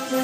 Well,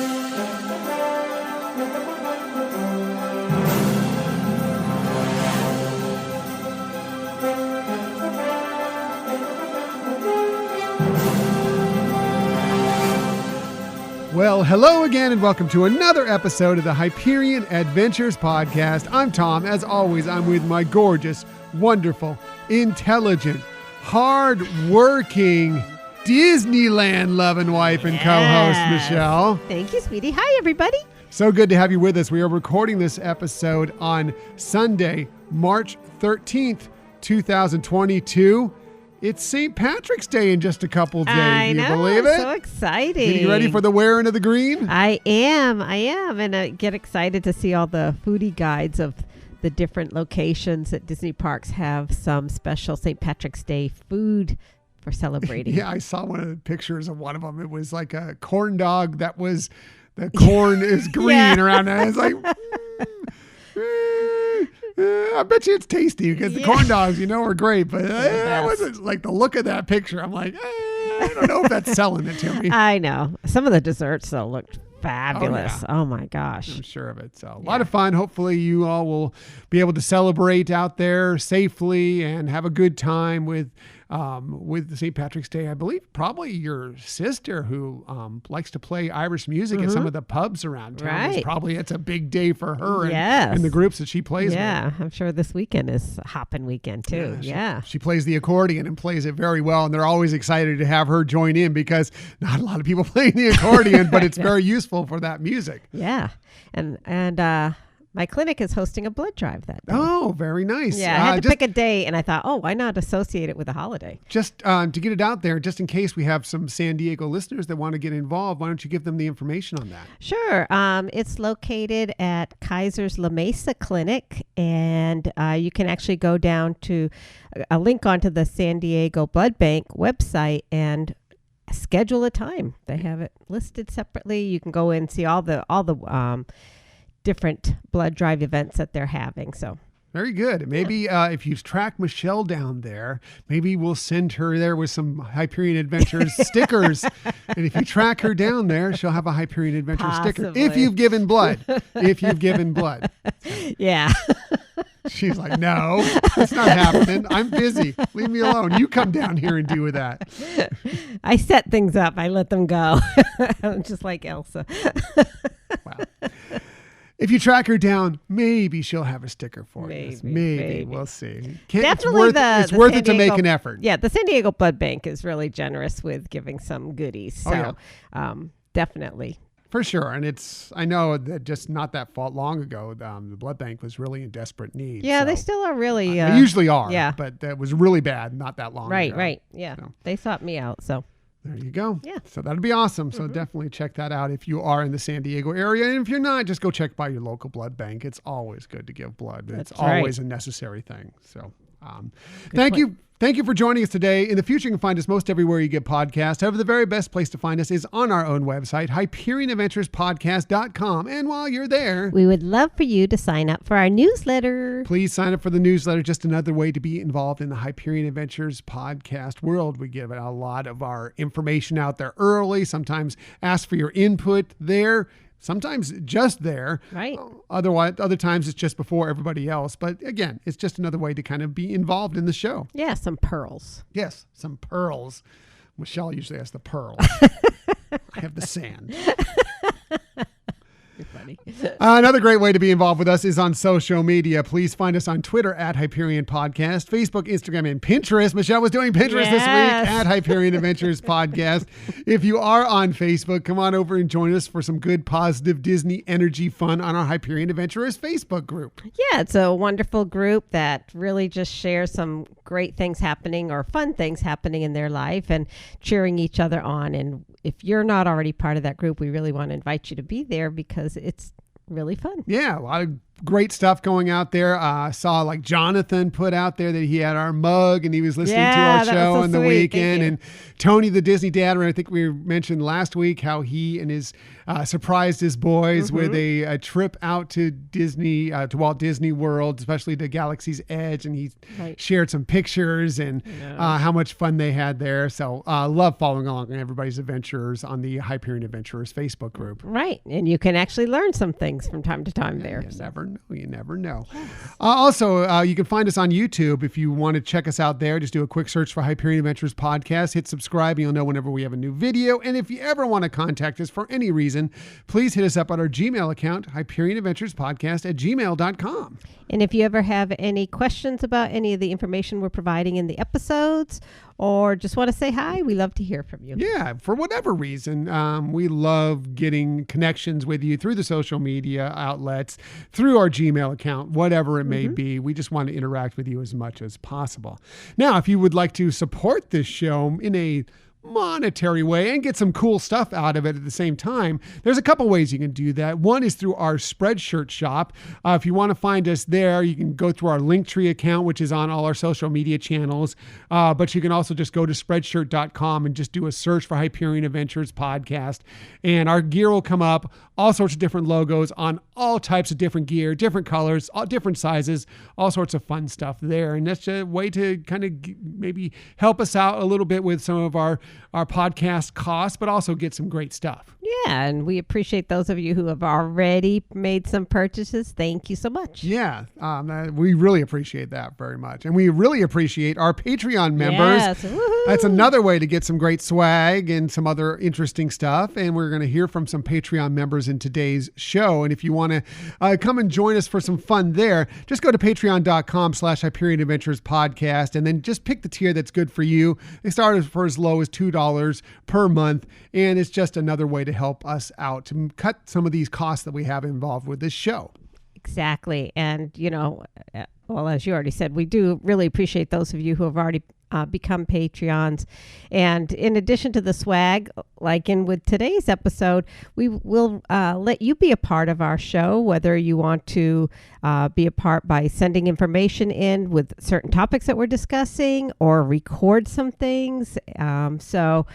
hello again and welcome to another episode of the Hyperion Adventures Podcast. I'm Tom. As always, I'm with my gorgeous, wonderful, intelligent, hard-working, Disneyland-loving wife and co-host, Michelle. Thank you, sweetie. Hi, everybody. So good to have you with us. We are recording this episode on Sunday, March 13th, 2022. It's St. Patrick's Day in just a couple days. I know. You believe it? So exciting. Getting ready for the wearing of the green? I am. And I get excited to see all the foodie guides of the different locations at Disney parks have some special St. Patrick's Day food for celebrating. Yeah, I saw one of the pictures of one of them. It was like a corn dog that was, the corn is green around it. It's like... I bet you it's tasty because the corn dogs, are great. But it wasn't like the look of that picture. I'm like, I don't know if that's selling it to me. I know. Some of the desserts, though, looked fabulous. Oh, my gosh. I'm sure of it. So a lot of fun. Hopefully you all will be able to celebrate out there safely and have a good time with St. Patrick's Day. I believe probably your sister who likes to play Irish music at some of the pubs around town. Right. Probably it's a big day for her and the groups that she plays with. Yeah, I'm sure this weekend is hopping weekend too. She plays the accordion and plays it very well. And they're always excited to have her join in because not a lot of people play the accordion, but it's very useful for that music. Yeah. And my clinic is hosting a blood drive that day. Oh, very nice. Yeah, I had to pick a day, and I thought, why not associate it with a holiday? Just to get it out there, just in case we have some San Diego listeners that want to get involved, why don't you give them the information on that? Sure. It's located at Kaiser's La Mesa Clinic, and you can actually go down to a link onto the San Diego Blood Bank website and schedule a time. They have it listed separately. You can go in and see all the different blood drive events that they're having. So very good. Maybe if you track Michelle down there, maybe we'll send her there with some Hyperion Adventures stickers. And if you track her down there, she'll have a Hyperion Adventures sticker. If you've given blood. Yeah. She's like, no, it's not happening. I'm busy. Leave me alone. You come down here and do with that. I set things up. I let them go. I'm just like Elsa. Wow. If you track her down, maybe she'll have a sticker for us. Maybe. We'll see. Definitely it's worth it to make an effort. Yeah, the San Diego Blood Bank is really generous with giving some goodies. So definitely. For sure. And I know that just not that long ago, the blood bank was really in desperate need. Yeah, they still are really. They usually are. Yeah. But that was really bad not that long ago. Right. Yeah. So. They sought me out. So. There you go. Yeah. So that'd be awesome. So definitely check that out if you are in the San Diego area. And if you're not, just go check by your local blood bank. It's always good to give blood. It's always a necessary thing. So thank you. Thank you for joining us today. In the future, you can find us most everywhere you get podcasts. However, the very best place to find us is on our own website, HyperionAdventurespodcast.com. And while you're there, we would love for you to sign up for our newsletter. Please sign up for the newsletter. Just another way to be involved in the Hyperion Adventures podcast world. We give a lot of our information out there early, sometimes ask for your input there. Sometimes just there. Right. Other times it's just before everybody else. But again, it's just another way to kind of be involved in the show. Yeah, some pearls. Yes, some pearls. Michelle usually has the pearls. I have the sand. You're funny. Another great way to be involved with us is on social media. Please find us on Twitter at Hyperion Podcast, Facebook, Instagram, and Pinterest. Michelle was doing Pinterest this week at Hyperion Adventures Podcast. If you are on Facebook, come on over and join us for some good, positive Disney energy fun on our Hyperion Adventurers Facebook group. Yeah, it's a wonderful group that really just shares some great things happening or fun things happening in their life and cheering each other on. And if you're not already part of that group, we really want to invite you to be there because it's really fun. Yeah, a lot of great stuff going out there. I saw like Jonathan put out there that he had our mug and he was listening to our show on the weekend. And Tony, the Disney dad, I think we mentioned last week how he and his surprised his boys with a trip out to Disney, to Walt Disney World, especially to Galaxy's Edge. And he shared some pictures and how much fun they had there. So love following along on everybody's adventures on the Hyperion Adventurers Facebook group. Right. And you can actually learn some things from time to time there. You never know. Yes. Also, you can find us on YouTube. If you want to check us out there, just do a quick search for Hyperion Adventures Podcast. Hit subscribe. You'll know whenever we have a new video. And if you ever want to contact us for any reason, please hit us up on our Gmail account, HyperionAdventuresPodcast@gmail.com. And if you ever have any questions about any of the information we're providing in the episodes, or just want to say hi, we love to hear from you. Yeah, for whatever reason, we love getting connections with you through the social media outlets, through our Gmail account, whatever it may be. We just want to interact with you as much as possible. Now, if you would like to support this show in a monetary way and get some cool stuff out of it at the same time, there's a couple ways you can do that. One is through our Spreadshirt shop. If you want to find us there, you can go through our Linktree account, which is on all our social media channels. But you can also just go to spreadshirt.com and just do a search for Hyperion Adventures Podcast. And our gear will come up, all sorts of different logos on all types of different gear, different colors, all different sizes, all sorts of fun stuff there. And that's a way to kind of maybe help us out a little bit with some of our podcast costs, but also get some great stuff. Yeah, and we appreciate those of you who have already made some purchases. Thank you so much. Yeah, we really appreciate that very much. And we really appreciate our Patreon members. Yes. That's another way to get some great swag and some other interesting stuff. And we're going to hear from some Patreon members in today's show. And if you want to come and join us for some fun there, just go to patreon.com/Hyperion Adventures Podcast and then just pick the tier that's good for you. They start for as low as $2 per month. And it's just another way to help us out to cut some of these costs that we have involved with this show. Exactly. And, well, as you already said, we do really appreciate those of you who have already become Patreons. And in addition to the swag, like in with today's episode, we will let you be a part of our show, whether you want to be a part by sending information in with certain topics that we're discussing or record some things. So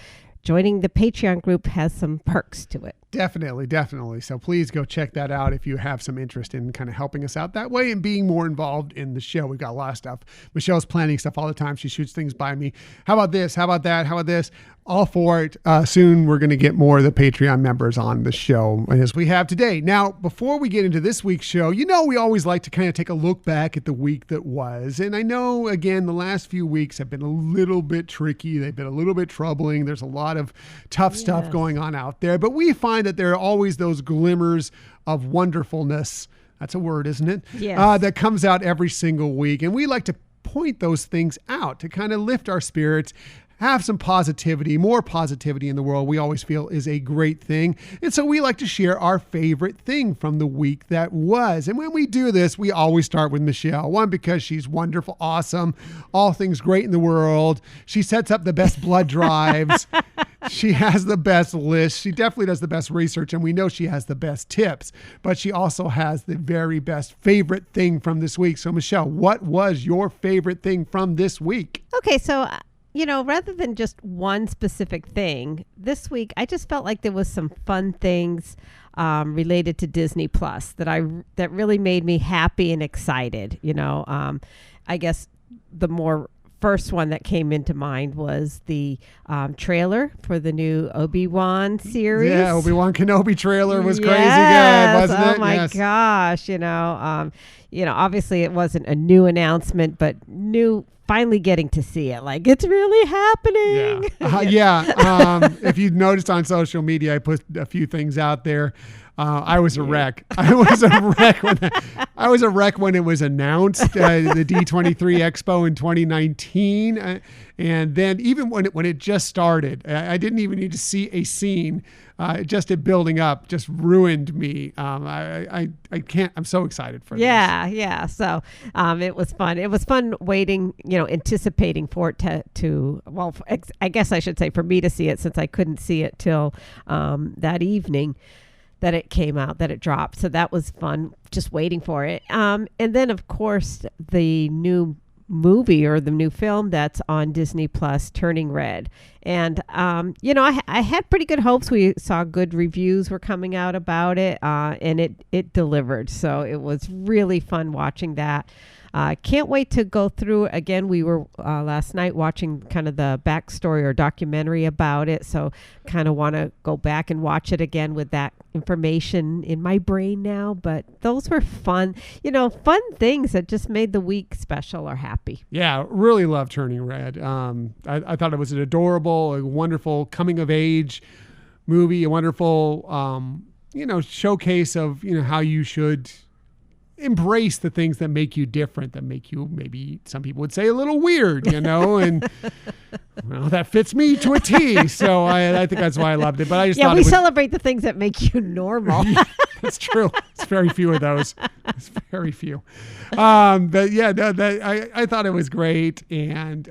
joining the Patreon group has some perks to it. Definitely. So please go check that out if you have some interest in kind of helping us out that way and being more involved in the show. We've got a lot of stuff. Michelle's planning stuff all the time. She shoots things by me. How about this? How about that? How about this? All for it. Soon we're going to get more of the Patreon members on the show as we have today. Now, before we get into this week's show, we always like to kind of take a look back at the week that was. And I know, again, the last few weeks have been a little bit tricky. They've been a little bit troubling. There's a lot of tough stuff going on out there. But we find that there are always those glimmers of wonderfulness. That's a word, isn't it? Yes. That comes out every single week. And we like to point those things out to kind of lift our spirits, have some positivity, more positivity in the world, we always feel is a great thing. And so we like to share our favorite thing from the week that was. And when we do this, we always start with Michelle. One, because she's wonderful, awesome, all things great in the world. She sets up the best blood drives. She has the best list. She definitely does the best research, and we know she has the best tips, but she also has the very best favorite thing from this week. So Michelle, what was your favorite thing from this week? Okay, so rather than just one specific thing, this week I just felt like there was some fun things related to Disney Plus that really made me happy and excited. I guess the more first one that came into mind was the trailer for the new Obi-Wan series. Yeah, Obi-Wan Kenobi trailer was crazy good, wasn't it? Oh my gosh, obviously it wasn't a new announcement, but finally getting to see it. Like, it's really happening. Yeah. If you noticed on social media, I put a few things out there. I was a wreck. I was a wreck when it was announced, the D23 Expo in 2019. And then even when it just started, I didn't even need to see a scene. Just it building up just ruined me. I can't, I'm so excited for this. Yeah. So it was fun. It was fun waiting, anticipating for it I guess I should say for me to see it, since I couldn't see it till that evening. that it came out, that it dropped. So that was fun, just waiting for it. And then, of course, the new movie or the new film that's on Disney Plus, Turning Red. And, I had pretty good hopes. We saw good reviews were coming out about it, and it delivered. So it was really fun watching that. Can't wait to go through it again. We were last night watching kind of the backstory or documentary about it. So kind of want to go back and watch it again with that information in my brain now. But those were fun things that just made the week special or happy. Yeah, really love Turning Red. I thought it was an adorable, a wonderful coming of age movie, a wonderful, showcase of, how you should embrace the things that make you different, that make you, maybe some people would say, a little weird, and well, that fits me to a T. So I think that's why I loved it. But I just thought we celebrate the things that make you normal. That's true. It's very few of those. It's very few. But yeah, I thought it was great. And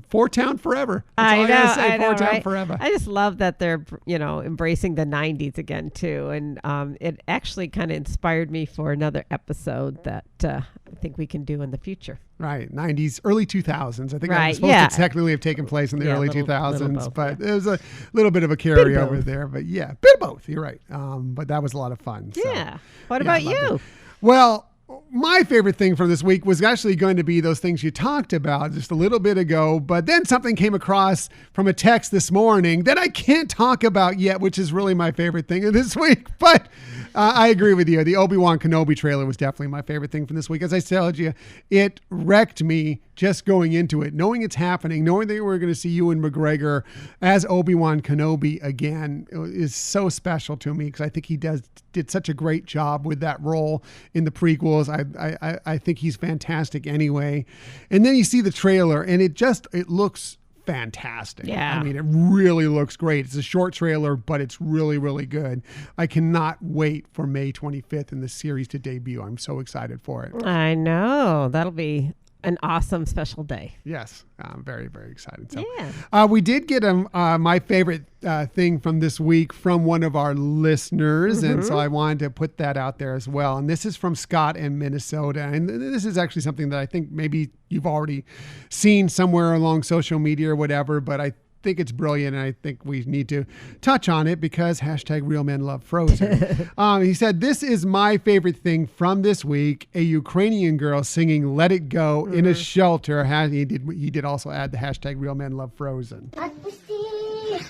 Fort Town Forever. That's all I gotta say. Fort Town Forever. I just love that they're, embracing the 90s again too. And it actually kind of inspired me for another episode that I think we can do in the future. Right. 90s, early 2000s. I think right. that was supposed to technically have taken place in the early 2000s, both, but there's a little bit of a carryover there. But yeah, bit of both. You're right. But that was a lot of fun. So, yeah. What about you? Well, my favorite thing from this week was actually going to be those things you talked about just a little bit ago, but then something came across from a text this morning that I can't talk about yet, which is really my favorite thing of this week. But I agree with you. The Obi-Wan Kenobi trailer was definitely my favorite thing from this week. As I told you, it wrecked me just going into it, knowing it's happening, knowing that we're going to see Ewan McGregor as Obi-Wan Kenobi again is so special to me because I think he did such a great job with that role in the prequels. I think he's fantastic anyway. And then you see the trailer and it looks fantastic. Yeah. I mean, it really looks great. It's a short trailer, but it's really, really good. I cannot wait for May 25th in the series to debut. I'm so excited for it. I know. That'll be an awesome special day. Yes. I'm very, very excited. So, yeah. We did get my favorite thing from this week from one of our listeners. Mm-hmm. And so I wanted to put that out there as well. And this is from Scott in Minnesota. And this is actually something that I think maybe you've already seen somewhere along social media or whatever, but I think it's brilliant, and I think we need to touch on it because #RealMenLoveFrozen. He said, "This is my favorite thing from this week: a Ukrainian girl singing 'Let It Go' in a shelter." He did also add the #RealMenLoveFrozen. Отпусти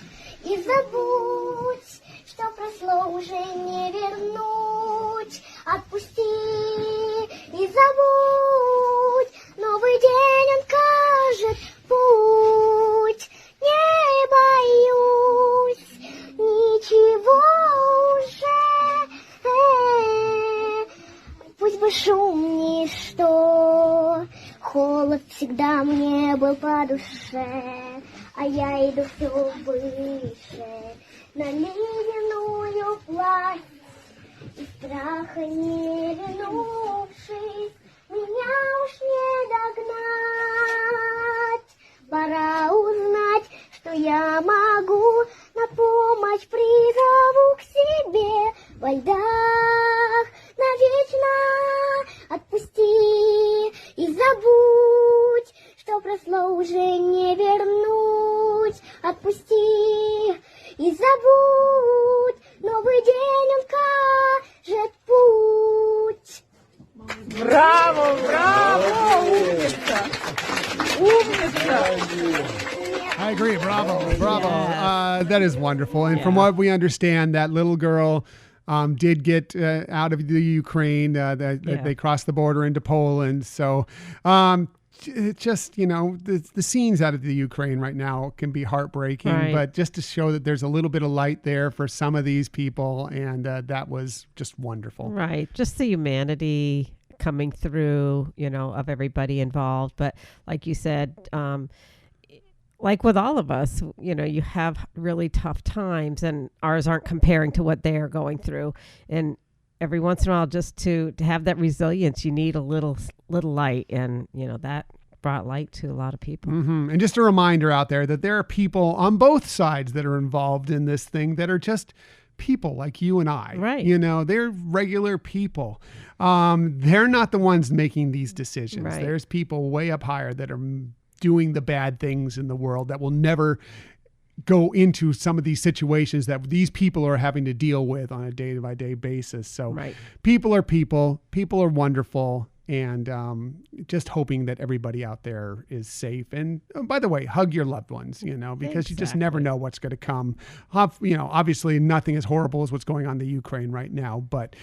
и забудь, что прошло уже не вернуть. Отпусти и забудь, новый день он кажет путь. Не боюсь ничего уже, пусть бы шум ничто, холод всегда мне был по душе, а я иду все выше, на ледяную власть, и страха не вернувшись, меня уж не догнать. Пора узнать, что я могу, на помощь призову к себе. Во льдах навечно отпусти и забудь, что прошло уже не вернуть. Отпусти и забудь, новый день он кажет путь. Браво, браво! Умница! I agree. Bravo. That is wonderful. And from what we understand, that little girl did get out of the Ukraine. They crossed the border into Poland. So it just, the scenes out of the Ukraine right now can be heartbreaking. Right. But just to show that there's a little bit of light there for some of these people. And that was just wonderful. Right. Just the humanity coming through, of everybody involved. But like you said, like with all of us, you have really tough times and ours aren't comparing to what they are going through. And every once in a while, just to have that resilience, you need a little light. And, that brought light to a lot of people. Mm-hmm. And just a reminder out there that there are people on both sides that are involved in this thing that are just people like you and I. Right. You know, they're regular people. They're not the ones making these decisions. Right. There's people way up higher that are doing the bad things in the world that will never go into some of these situations that these people are having to deal with on a day-by-day basis. So Right. people are people. People are wonderful. And just hoping that everybody out there is safe. And by the way, hug your loved ones, you know, because you just never know what's going to come. You know, obviously nothing as horrible as what's going on in the Ukraine right now, but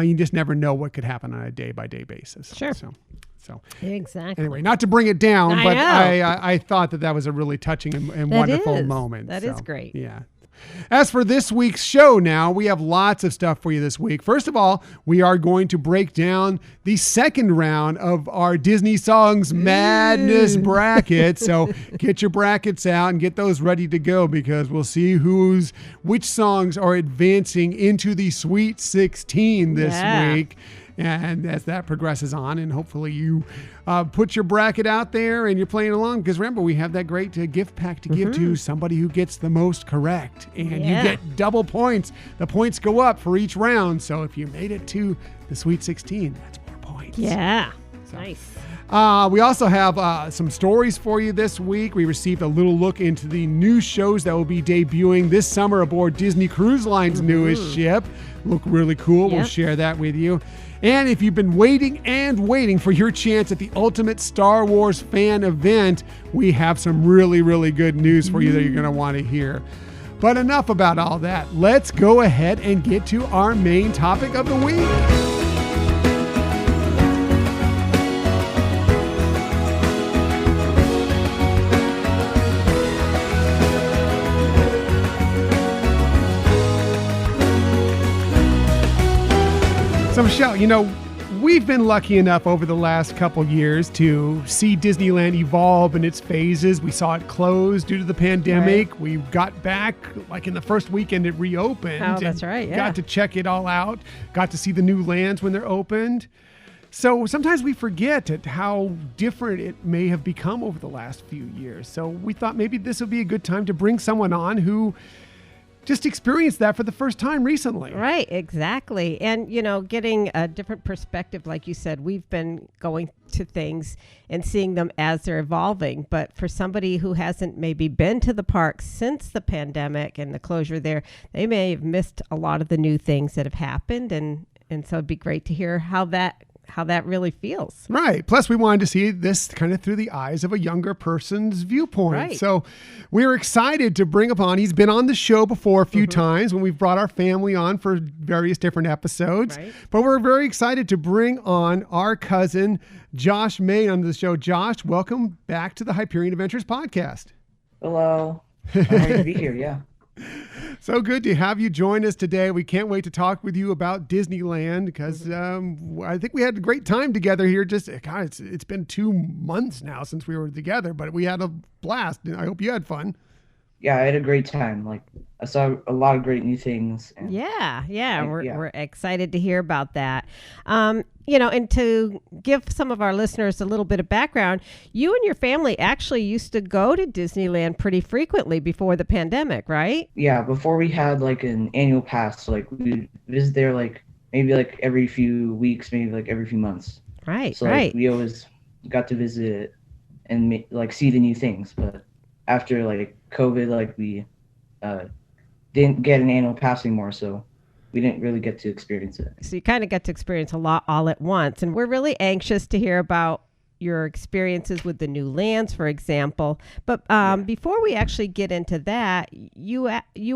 you just never know what could happen on a day-by-day basis. Sure. So exactly. anyway, not to bring it down, I but know. I thought that was a really touching and That wonderful is. moment. That is great. Yeah. As for this week's show now, we have lots of stuff for you this week. First of all, we are going to break down the second round of our Disney Songs Madness bracket. So get your brackets out and get those ready to go because we'll see which songs are advancing into the Sweet 16 this week. And as that progresses on, and hopefully you put your bracket out there and you're playing along, because remember, we have that great gift pack to give to somebody who gets the most correct. And you get double points. The points go up for each round. So if you made it to the Sweet 16, that's more points. Yeah. So, nice. We also have some stories for you this week. We received a little look into the new shows that will be debuting this summer aboard Disney Cruise Line's newest ship. Look really cool. We'll share that with you. And if you've been waiting for your chance at the Ultimate Star Wars Fan Event, we have some really, really good news for you that you're going to want to hear. But enough about all that. Let's go ahead and get to our main topic of the week. So, Michelle, you know, we've been lucky enough over the last couple years to see Disneyland evolve in its phases. We saw it close due to the pandemic. Right. We got back like in the first weekend it reopened. Oh, that's right. Yeah. Got to check it all out. Got to see the new lands when they're opened. So sometimes we forget how different it may have become over the last few years. So we thought maybe this would be a good time to bring someone on who just experienced that for the first time recently. Right, exactly. And, you know, getting a different perspective, like you said, we've been going to things and seeing them as they're evolving. But for somebody who hasn't maybe been to the park since the pandemic and the closure there, they may have missed a lot of the new things that have happened. And so it'd be great to hear how that really feels. Right. Plus, we wanted to see this kind of through the eyes of a younger person's viewpoint. Right. So we were excited to bring upon, he's been on the show before a few times when we've brought our family on for various different episodes. Right. But we're very excited to bring on our cousin, Josh May, on the show. Josh, welcome back to the Hyperion Adventures podcast. Hello. Happy to be here, yeah. So good to have you join us today. We can't wait to talk with you about Disneyland because I think we had a great time together here. It's been 2 months now since we were together, but we had a blast. I hope you had fun. Yeah, I had a great time. Like, I saw a lot of great new things. And we're excited to hear about that. You know, and to give some of our listeners a little bit of background, you and your family actually used to go to Disneyland pretty frequently before the pandemic, right? Yeah, before we had like an annual pass, so, like we'd visit there like maybe like every few weeks, maybe like every few months. Right, so like, we always got to visit and like see the new things. But after like COVID, like we didn't get an annual pass anymore, so we didn't really get to experience it. So you kind of get to experience a lot all at once. And we're really anxious to hear about your experiences with the new lands, for example. But before we actually get into that, you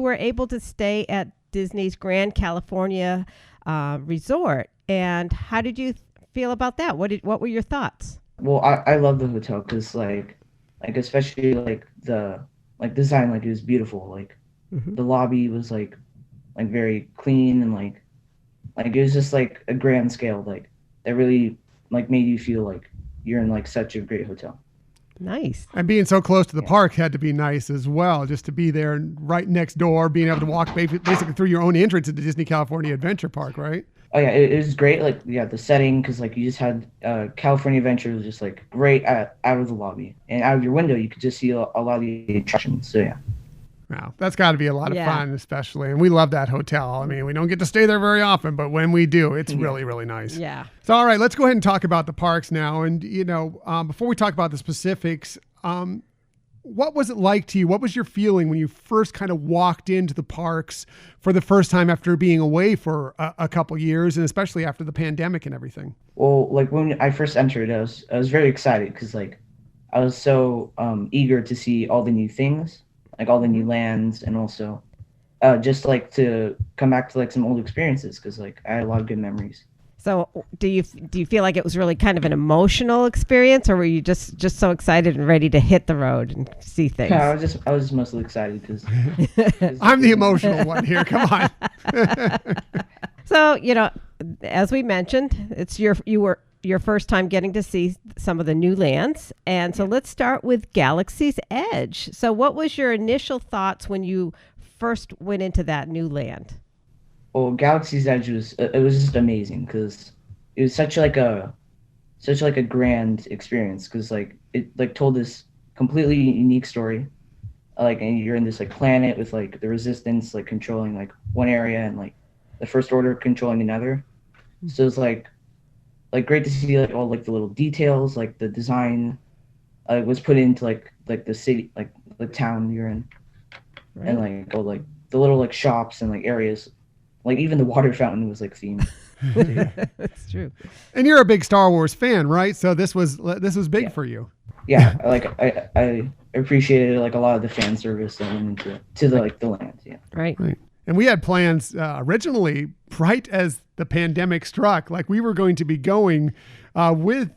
were able to stay at Disney's Grand California Resort. And how did you feel about that? What were your thoughts? Well, I love the hotel because like especially like the design, like it was beautiful. Like the lobby was like very clean and like it was just like a grand scale, like that really like made you feel like you're in like such a great hotel. Nice. And being so close to the park had to be nice as well, just to be there right next door, being able to walk basically through your own entrance at the Disney California Adventure Park, right? Oh yeah, it was great. Like the setting, because like you just had California Adventure was just like great out of the lobby, and out of your window you could just see a lot of the attractions. So yeah. Wow, that's got to be a lot of Yeah. fun, especially. And we love that hotel. I mean, we don't get to stay there very often, but when we do, it's really, really nice. Yeah. So, all right, let's go ahead and talk about the parks now. And, before we talk about the specifics, what was it like to you? What was your feeling when you first kind of walked into the parks for the first time after being away for a couple years, and especially after the pandemic and everything? Well, like when I first entered, I was very excited because like I was so eager to see all the new things, like all the new lands, and also just like to come back to like some old experiences because like I had a lot of good memories. So do you feel like it was really kind of an emotional experience, or were you just so excited and ready to hit the road and see things? I was just mostly excited because I'm the emotional one here. Come on. So, as we mentioned, it's your first time getting to see some of the new lands. And so let's start with Galaxy's Edge. So what was your initial thoughts when you first went into that new land? well, Galaxy's Edge was just amazing because it was such like a grand experience because like it like told this completely unique story. Like, and you're in this like planet with like the Resistance like controlling like one area and like the First Order controlling another. So it's like great to see like all like the little details, like the design was put into like the city, like the town you're in, Right. and like all like the little like shops and like areas, like even the water fountain was like themed. That's true. And you're a big Star Wars fan, right? So this was big Yeah. for you. Yeah, like I appreciated like a lot of the fan service that went into the land. Yeah. Right. Right. And we had plans originally, right as the pandemic struck, like we were going to be going with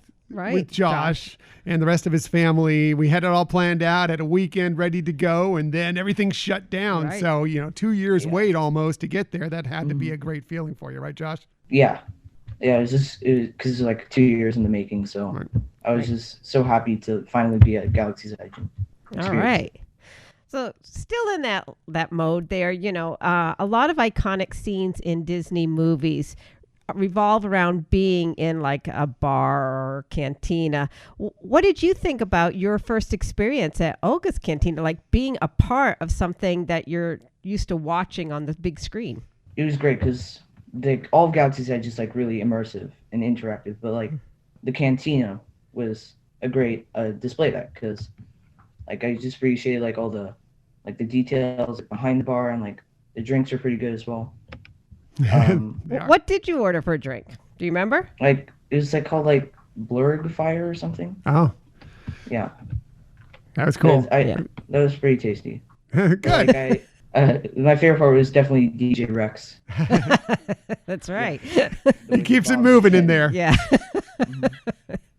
Josh and the rest of his family. We had it all planned out, had a weekend ready to go, and then everything shut down. Right. So, 2 years wait almost to get there. That had to be a great feeling for you, right, Josh? Yeah, it was because it's like 2 years in the making. So Right. I was just so happy to finally be at Galaxy's Edge. All right. So still in that mode there, a lot of iconic scenes in Disney movies revolve around being in like a bar or cantina. What did you think about your first experience at Olga's Cantina, like being a part of something that you're used to watching on the big screen? It was great because all of Galaxy's Edge is like really immersive and interactive, but like the cantina was a great display of that because like I just appreciated like all the details behind the bar, and like the drinks are pretty good as well. What did you order for a drink? Do you remember? Like it was like called like Blurred Fire or something. Oh, Yeah, that was cool. that was pretty tasty. Good. Like my favorite part was definitely DJ Rex. That's right. He keeps it moving in there. Yeah.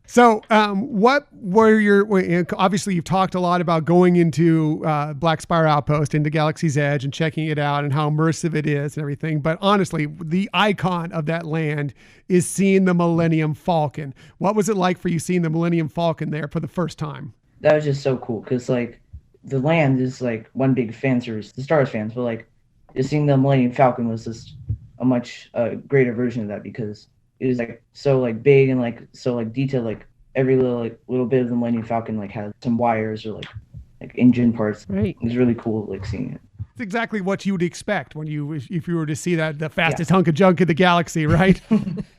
So, what were obviously you've talked a lot about going into Black Spire Outpost, into Galaxy's Edge and checking it out and how immersive it is and everything. But honestly, the icon of that land is seeing the Millennium Falcon. What was it like for you seeing the Millennium Falcon there for the first time? That was just so cool because like the land is like one big fan service, the Star Wars fans, but like just seeing the Millennium Falcon was just a much greater version of that because it was like so like big and like so like detailed, like every little bit of the Millennium Falcon like had some wires or like engine parts. Right. It was really cool like seeing it. It's exactly what you would expect if you were to see the fastest hunk of junk in the galaxy, right?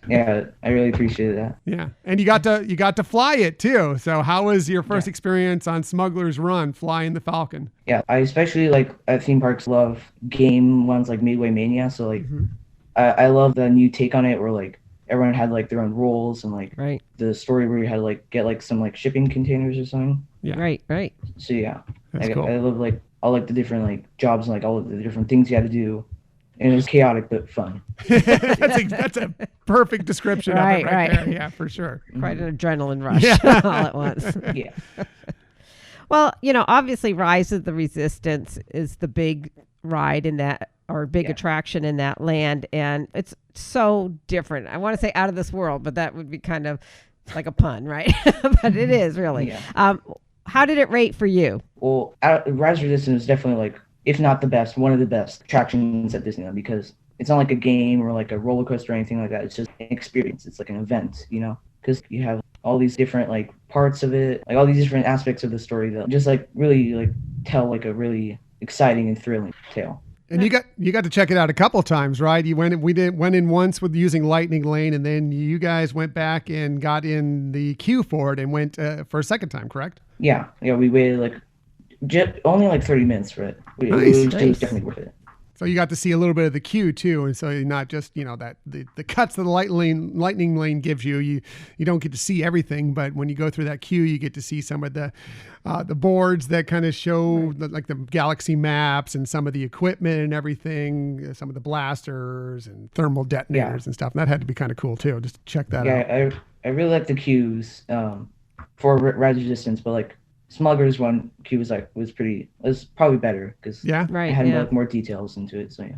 Yeah, I really appreciated that. Yeah, and you got to fly it too. So how was your first experience on Smuggler's Run flying the Falcon? Yeah, I especially like at theme parks love game ones like Midway Mania. So like I love the new take on it where like everyone had like their own roles and like Right. the story where you had to like get like some like shipping containers or something. Yeah. Right. So yeah, That's cool. I love like all like the different like jobs and like all of the different things you had to do, and it was chaotic but fun. That's a perfect description of it right there. Yeah, for sure. Quite an adrenaline rush all at once. Yeah, Well, obviously Rise of the Resistance is the big ride in that, or big attraction in that land. And it's so different. I want to say out of this world, but that would be kind of like a pun, right? But it is really. Yeah. How did it rate for you? well, Rise of Resistance is definitely like, if not the best, one of the best attractions at Disneyland because it's not like a game or like a roller coaster or anything like that. It's just an experience. It's like an event, because you have all these different like parts of it, like all these different aspects of the story that just like really like tell like a really exciting and thrilling tale. And you got to check it out a couple times, right? You went in once with using Lightning Lane, and then you guys went back and got in the queue for it and went for a second time, correct? Yeah, we waited like only like 30 minutes for it. It was definitely worth it. So you got to see a little bit of the queue too, and so you're not just that the cuts that the lightning lane gives you. You don't get to see everything, but when you go through that queue, you get to see some of the boards that kind of show like the galaxy maps and some of the equipment and everything, some of the blasters and thermal detonators and stuff. And that had to be kind of cool too. Just check that out. Yeah, I really like the queues for Rise of Resistance, but like Smuggler's Run queue was probably better because it had like more details into it. So yeah.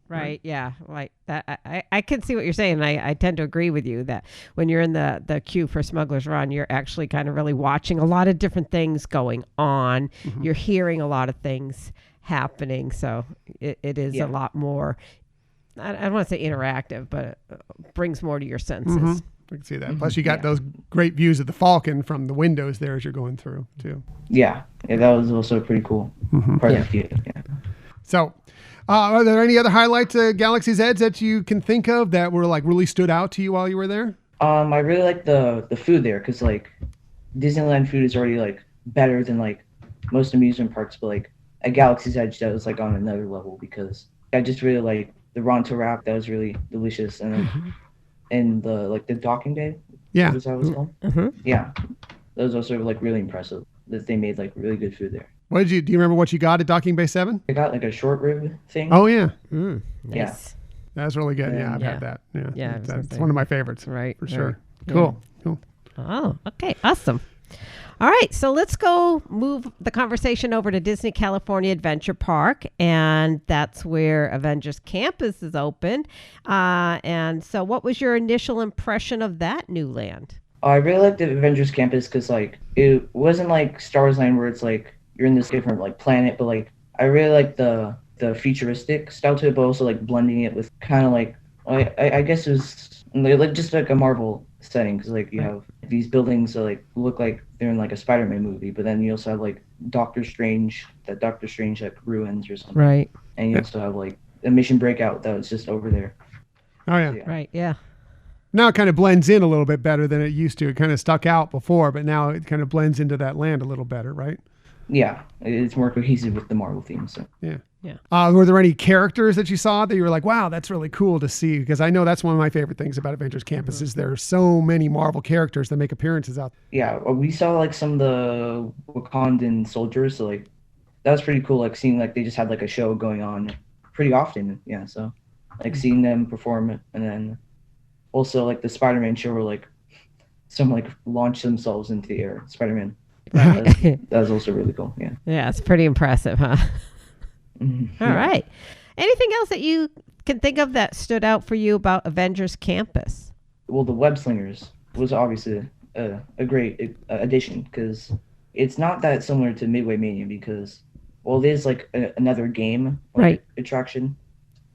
Right. Yeah. Like that. I can see what you're saying. I tend to agree with you that when you're in the queue for Smuggler's Run, you're actually kind of really watching a lot of different things going on. Mm-hmm. You're hearing a lot of things happening. So it is a lot more, I don't want to say interactive, but it brings more to your senses. Mm-hmm. I can see that. Mm-hmm. Plus, you got those great views of the Falcon from the windows there as you're going through, too. Yeah, that was also a pretty cool part of the queue. Yeah. So, are there any other highlights of Galaxy's Edge that you can think of that were like really stood out to you while you were there? I really like the food there because like Disneyland food is already like better than like most amusement parks, but like at Galaxy's Edge that was like on another level because I just really like the Ronto wrap. That was really delicious, and the docking bay. Yeah. Was that was called? Mm-hmm. Yeah. That was also like really impressive that they made like really good food there. Do you remember what you got at Docking Bay 7? I got like a short rib thing. Oh yeah. Nice. Yeah. That's really good. Yeah, I've had that. Yeah. Yeah. That's one of my favorites. Right. For sure. Cool. Oh, okay. Awesome. All right, so let's go move the conversation over to Disney California Adventure Park, and that's where Avengers Campus is open. And so what was your initial impression of that new land? I really liked the Avengers Campus because like it wasn't like Star Wars Land where it's like you're in this different like planet, but like I really like the futuristic style to it, but also like blending it with kind of like I guess it was like just like a Marvel setting because like you have these buildings that like look like they're in like a Spider-Man movie, but then you also have like Doctor Strange like ruins or something, right? And you also have like a Mission Breakout that was just over there. Oh yeah, right, yeah. Now it kind of blends in a little bit better than it used to. It kind of stuck out before, but now it kind of blends into that land a little better, right? Yeah, it's more cohesive with the Marvel theme. So yeah. Were there any characters that you saw that you were like, wow, that's really cool to see? Because I know that's one of my favorite things about Avengers Campus is there are so many Marvel characters that make appearances out. Yeah, we saw like some of the Wakandan soldiers, so like that was pretty cool. Like seeing like they just had like a show going on pretty often. Yeah, so like seeing them perform, and then also like the Spider-Man show where like some like launch themselves into the air. Spider-Man. That was also really cool. Yeah. Yeah, it's pretty impressive, huh? Mm-hmm. All right. Anything else that you can think of that stood out for you about Avengers Campus? Well, the Web Slingers was obviously a great addition because it's not that similar to Midway Mania because, well, it is like another game right attraction.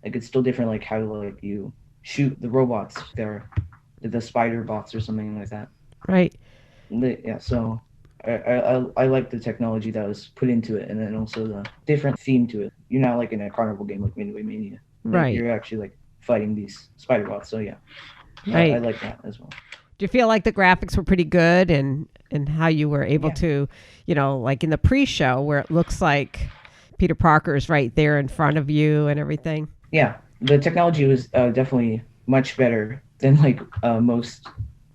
Like it's still different, like how like you shoot the robots there, the spider bots or something like that. Right. Yeah. So. I like the technology that was put into it, and then also the different theme to it. You're not like in a carnival game like Midway Mania. Like, right. You're actually like fighting these spider bots. So yeah, right. I like that as well. Do you feel like the graphics were pretty good, and how you were able to, like in the pre-show where it looks like Peter Parker's right there in front of you and everything? Yeah, the technology was definitely much better than like most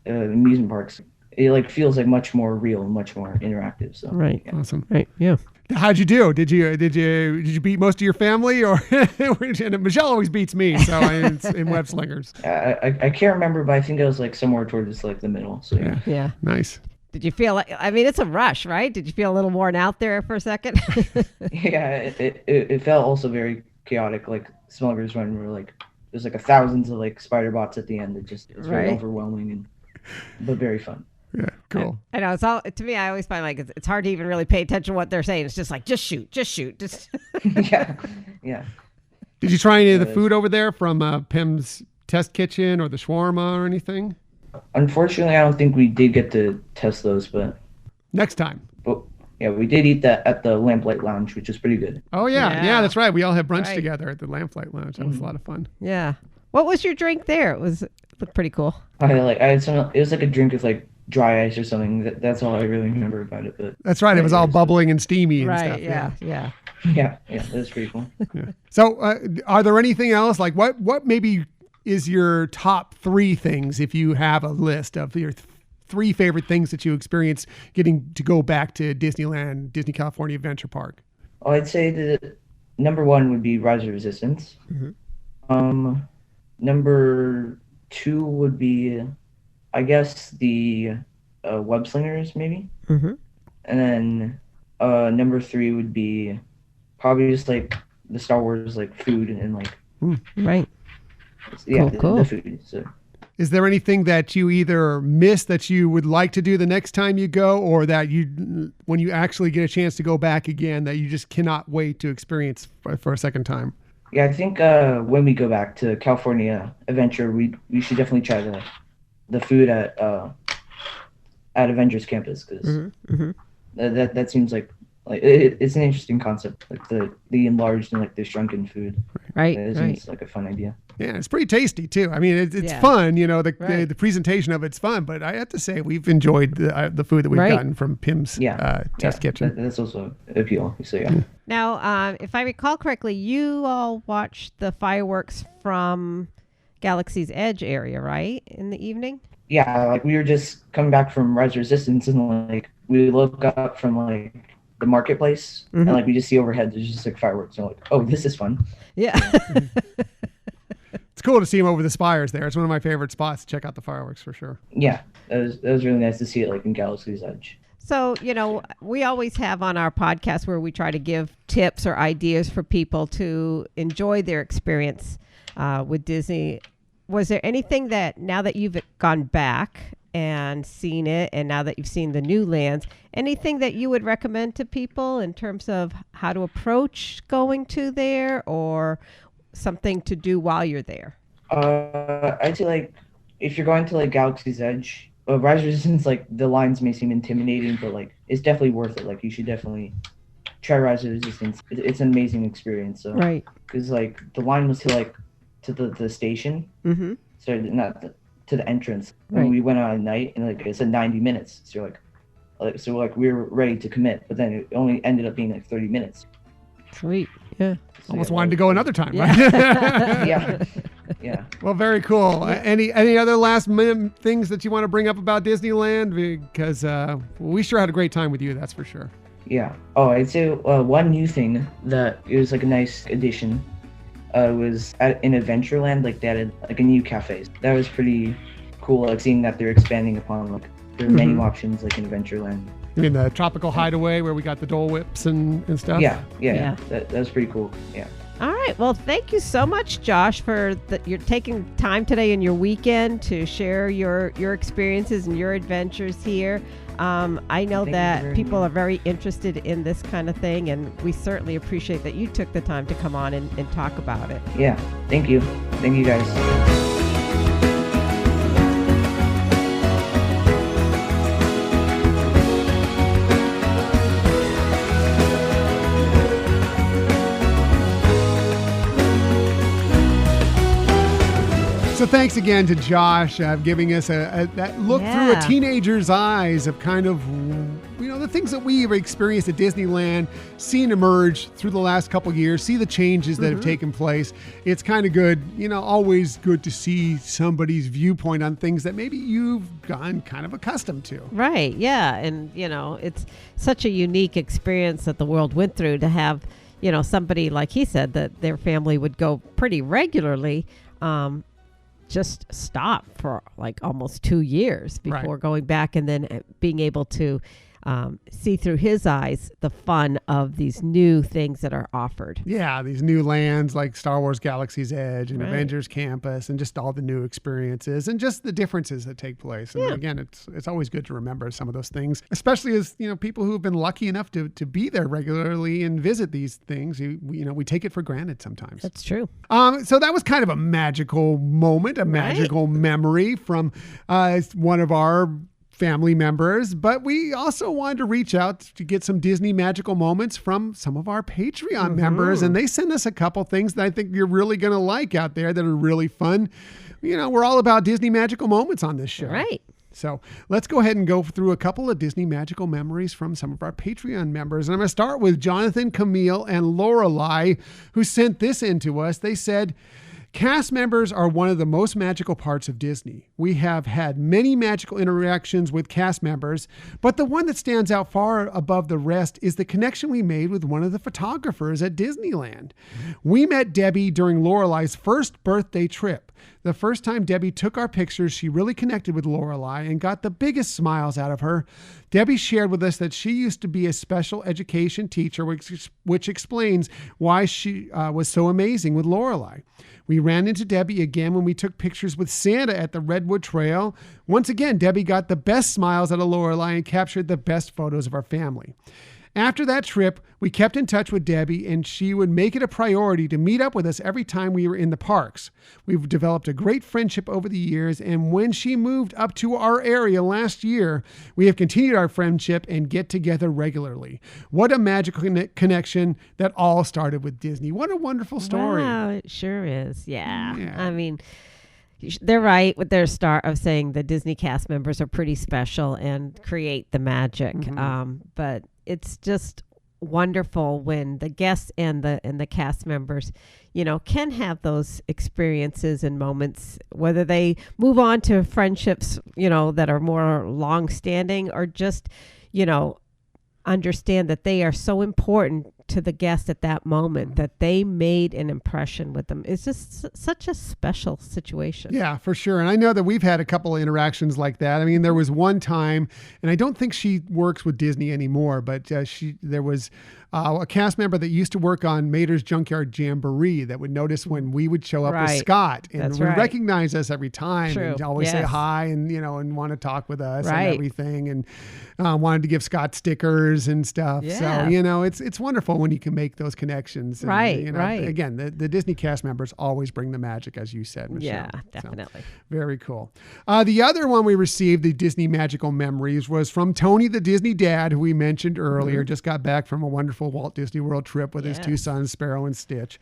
amusement parks. It like feels like much more real and much more interactive. So right, yeah. Awesome. Right, yeah. How'd you do? Did you beat most of your family, or and Michelle always beats me? So in Web Slingers. I can't remember, but I think I was like somewhere towards like the middle. So yeah. Nice. Did you feel like? I mean, it's a rush, right? Did you feel a little worn out there for a second? Yeah, it felt also very chaotic. Like Smuggler's Run, where like there's like thousands of like spider bots at the end. It's very overwhelming but very fun. Yeah, cool. I know it's all to me. I always find like it's hard to even really pay attention to what they're saying. It's just like just shoot. Yeah. Did you try any of the food over there from Pim's Test Kitchen or the shawarma or anything? Unfortunately, I don't think we did get to test those, but next time. But Yeah, we did eat that at the Lamplight Lounge, which is pretty good. Oh yeah, Yeah. that's right. We all had brunch Right. together at the Lamplight Lounge. That was a lot of fun. Yeah. What was your drink there? It looked pretty cool. I had some. It was like a drink with like dry ice or something. That's all I really remember about it. But That's right. It was all bubbling and steamy and Right. stuff. Yeah. yeah, that was pretty cool. Yeah. So, are there anything else? Like, what maybe is your top 3 things, if you have a list of your 3 favorite things that you experienced getting to go back to Disneyland, Disney California Adventure Park? Oh, I'd say the number 1 would be Rise of Resistance. Number 2 would be, I guess, the Web Slingers, maybe. Mm-hmm. And then number 3 would be probably just like the Star Wars like food and like Right. yeah, Cool. the food. So Is there anything that you either miss that you would like to do the next time you go, or that you, when you actually get a chance to go back again, that you just cannot wait to experience for a second time? yeah, I think when we go back to California Adventure, we should definitely try the food at Avengers Campus, because that seems like it's an interesting concept, like the enlarged and like the shrunken food. Right. It seems like a fun idea. Yeah, it's pretty tasty too. I mean, it's Yeah. fun. You know, Right. the presentation of it's fun. But I have to say, we've enjoyed the food that we've Right. gotten from Pim's test kitchen. That's also appeal. So yeah. Now, if I recall correctly, you all watched the fireworks from Galaxy's Edge area, right, in the evening? Yeah, like we were just coming back from Rise of Resistance, and like we look up from like the marketplace, and like we just see overhead there's just like fireworks, and we're like, oh, this is fun. Yeah. It's cool to see them over the spires there. It's one of my favorite spots to check out the fireworks for sure. Yeah, that was really nice to see it like in Galaxy's Edge. So, we always have on our podcast where we try to give tips or ideas for people to enjoy their experience with Disney. Was there anything that, now that you've gone back and seen it, and now that you've seen the new lands, anything that you would recommend to people in terms of how to approach going to there, or something to do while you're there? I'd say like if you're going to like Galaxy's Edge, Rise of Resistance, like the lines may seem intimidating, but like it's definitely worth it. Like you should definitely try Rise of Resistance. It's an amazing experience. So, Right. because like the line was to the station, so not to the entrance. Right. And we went on at night, and like it said 90 minutes. So we were ready to commit, but then it only ended up being like 30 minutes. Sweet. Yeah. So, Almost yeah, wanted to go another time, Yeah. right? yeah. Well, very cool. Any other last minute things that you want to bring up about Disneyland? Because we sure had a great time with you, that's for sure. Yeah. Oh, I'd say one new thing that it was like a nice addition was in Adventureland, like they added like a new cafe. That was pretty cool, like seeing that they're expanding upon like their menu options like in Adventureland. I mean, the Tropical Hideaway where we got the Dole Whips and stuff. Yeah. Yeah. That was pretty cool. Yeah. All right. Well, thank you so much, Josh, for you're taking time today in your weekend to share your experiences and your adventures here. I know Thank you that very people much. are very interested in this kind of thing, and we certainly appreciate that you took the time to come on and talk about it. Yeah. Thank you guys. So thanks again to Josh giving us that look through a Yeah. teenager's eyes of kind of, the things that we've experienced at Disneyland, seen emerge through the last couple of years, see the changes that have taken place. It's kind of good, always good to see somebody's viewpoint on things that maybe you've gotten kind of accustomed to. Right. Yeah. And, it's such a unique experience that the world went through to have, somebody, like he said, that their family would go pretty regularly, just stop for like almost 2 years before Right. going back, and then being able to see through his eyes the fun of these new things that are offered. Yeah, these new lands like Star Wars Galaxy's Edge and Right. Avengers Campus, and just all the new experiences and just the differences that take place. And Yeah. again, it's always good to remember some of those things, especially as people who have been lucky enough to be there regularly and visit these things. We take it for granted sometimes. That's true. So that was kind of a magical moment, a magical memory from one of our family members, but we also wanted to reach out to get some Disney magical moments from some of our Patreon members. And they sent us a couple things that I think you're really going to like out there that are really fun. You know, we're all about Disney magical moments on this show. Right. So let's go ahead and go through a couple of Disney magical memories from some of our Patreon members. And I'm going to start with Jonathan, Camille, and Lorelei, who sent this in to us. They said, cast members are one of the most magical parts of Disney. We have had many magical interactions with cast members, but the one that stands out far above the rest is the connection we made with one of the photographers at Disneyland. We met Debbie during Lorelei's first birthday trip. The first time Debbie took our pictures, she really connected with Lorelei and got the biggest smiles out of her. Debbie shared with us that she used to be a special education teacher, which explains why she was so amazing with Lorelei. We ran into Debbie again when we took pictures with Santa at the Redwood Trail. Once again, Debbie got the best smiles out of Lorelei and captured the best photos of our family. After that trip, we kept in touch with Debbie, and she would make it a priority to meet up with us every time we were in the parks. We've developed a great friendship over the years, and when she moved up to our area last year, we have continued our friendship and get together regularly. What a magical connection that all started with Disney. What a wonderful story. Wow, it sure is. Yeah. I mean, they're right with their start of saying the Disney cast members are pretty special and create the magic. But it's just wonderful when the guests and the cast members, you know, can have those experiences and moments, whether they move on to friendships, you know, that are more long-standing, or just, you know, understand that they are so important to the guest at that moment that they made an impression with them. It's just such a special situation. Yeah, for sure. And I know that we've had a couple of interactions like that. I mean, there was one time, and I don't think she works with Disney anymore, but there was a cast member that used to work on Mater's Junkyard Jamboree that would notice when we would show up with Scott, and would recognize us every time and always say hi, and you know, and want to talk with us and everything, and wanted to give Scott stickers and stuff. So you know, it's wonderful when you can make those connections. And, you know, again, the Disney cast members always bring the magic, as you said, Michelle. Yeah, definitely. So, very cool. The other one we received, the Disney magical memories, was from Tony, the Disney dad, who we mentioned earlier. Just got back from a wonderful Walt Disney World trip with his two sons, Sparrow and Stitch.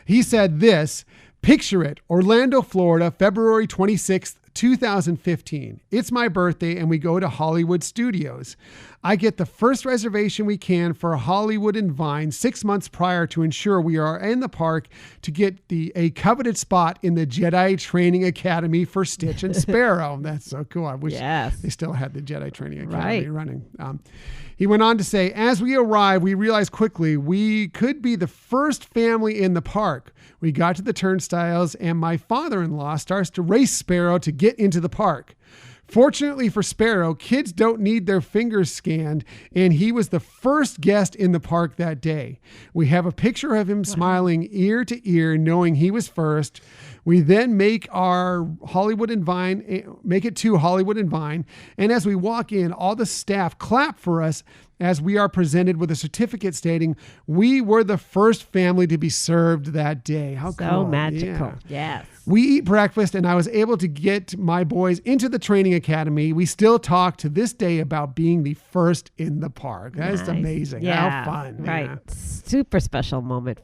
He said this: picture it, Orlando, Florida, February 26th, 2015. It's my birthday and we go to Hollywood Studios. I get the first reservation we can for Hollywood and Vine 6 months prior to ensure we are in the park to get a coveted spot in the Jedi Training Academy for Stitch and Sparrow. That's so cool. I wish they still had the Jedi Training Academy running. He went on to say, as we arrived, we realized quickly we could be the first family in the park. We got to the turnstiles and my father-in-law starts to race Sparrow to get into the park. Fortunately for Sparrow, kids don't need their fingers scanned, and he was the first guest in the park that day. We have a picture of him smiling ear to ear, knowing he was first. We then make it to Hollywood and Vine, and as we walk in, all the staff clap for us as we are presented with a certificate stating we were the first family to be served that day. How cool. So magical. Yes. We eat breakfast and I was able to get my boys into the training academy. We still talk to this day about being the first in the park. That is amazing. Yeah. How fun. Right. Yeah. Super special moment.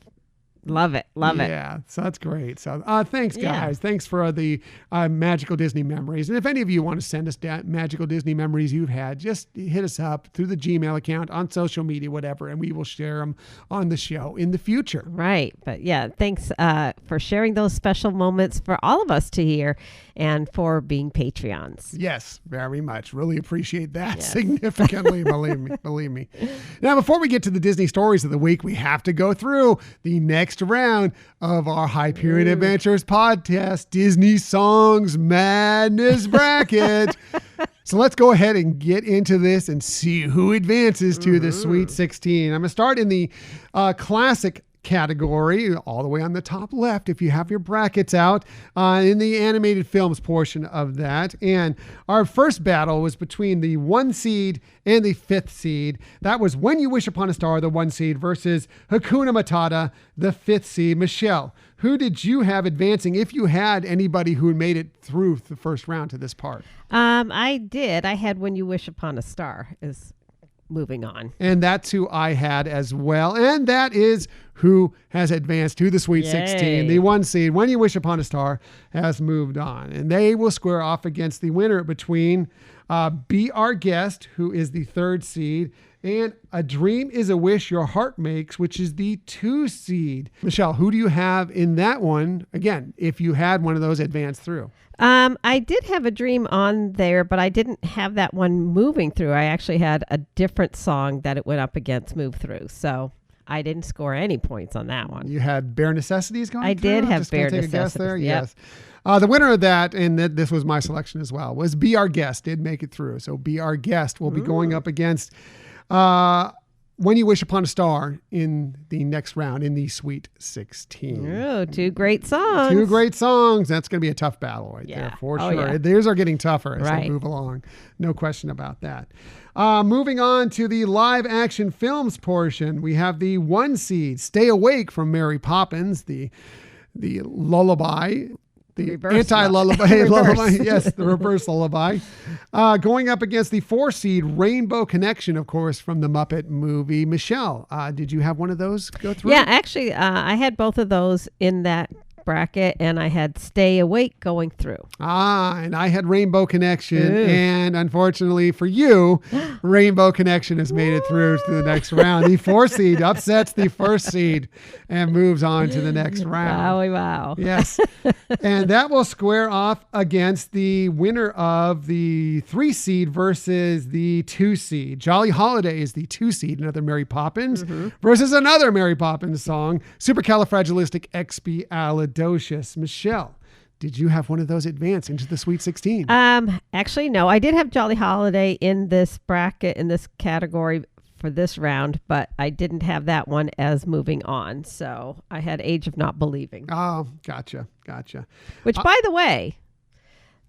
Love it. Love it. Yeah, so that's great. So thanks, guys. Yeah. Thanks for the magical Disney memories. And if any of you want to send us magical Disney memories you've had, just hit us up through the Gmail account, on social media, whatever, and we will share them on the show in the future. Right. But yeah, thanks for sharing those special moments for all of us to hear and for being Patreons. Yes, very much. Really appreciate that significantly, believe me. Now, before we get to the Disney stories of the week, we have to go through the next round of our Hyperion Adventures podcast Disney Songs Madness bracket. So let's go ahead and get into this and see who advances to the Sweet 16. I'm going to start in the classic category, all the way on the top left, if you have your brackets out, in the animated films portion of that. And our first battle was between the 1 seed and the 5th seed. That was When You Wish Upon a Star, the 1 seed, versus Hakuna Matata, the 5th seed. Michelle, who did you have advancing, if you had anybody who made it through the first round to this part? I did. I had When You Wish Upon a Star is moving on. And that's who I had as well. And that is who has advanced to the Sweet 16. The 1 seed, When You Wish Upon a Star, has moved on. And they will square off against the winner between Be Our Guest, who is the 3rd seed, and A Dream Is a Wish Your Heart Makes, which is the 2 seed. Michelle, who do you have in that one? Again, if you had one of those advance through. I did have A Dream on there, but I didn't have that one moving through. I actually had a different song that it went up against move through. So I didn't score any points on that one. You had Bare Necessities going I through? did have Just Bare take a guess there? Necessities, Yes. The winner of that, and this was my selection as well, was Be Our Guest. Did make it through. So Be Our Guest will be going up against When You Wish Upon a Star in the next round in the Sweet 16. Oh, 2 great songs. 2 great songs. That's going to be a tough battle right there for sure. Yeah. Theirs are getting tougher as Right. they move along. No question about that. Moving on to the live action films portion, we have the 1 seed, Stay Awake from Mary Poppins, the lullaby. The anti-lullaby, lullaby, yes, the reverse lullaby. Going up against the 4 seed, Rainbow Connection, of course, from the Muppet movie. Michelle, did you have one of those go through? Yeah, actually, I had both of those in that bracket, and I had Stay Awake going through. And I had Rainbow Connection. Ooh. And unfortunately for you, Rainbow Connection has made it through to the next round. The 4 seed upsets the 1st seed and moves on to the next round. Wow. Yes. And that will square off against the winner of the 3 seed versus the 2 seed. Jolly Holiday is the 2 seed, another Mary Poppins, versus another Mary Poppins song, Supercalifragilisticexpialidocious. Michelle, did you have one of those advance into the Sweet 16? Actually, no. I did have Jolly Holiday in this bracket, in this category for this round, but I didn't have that one as moving on. So I had Age of Not Believing. Oh, gotcha. Which, by the way,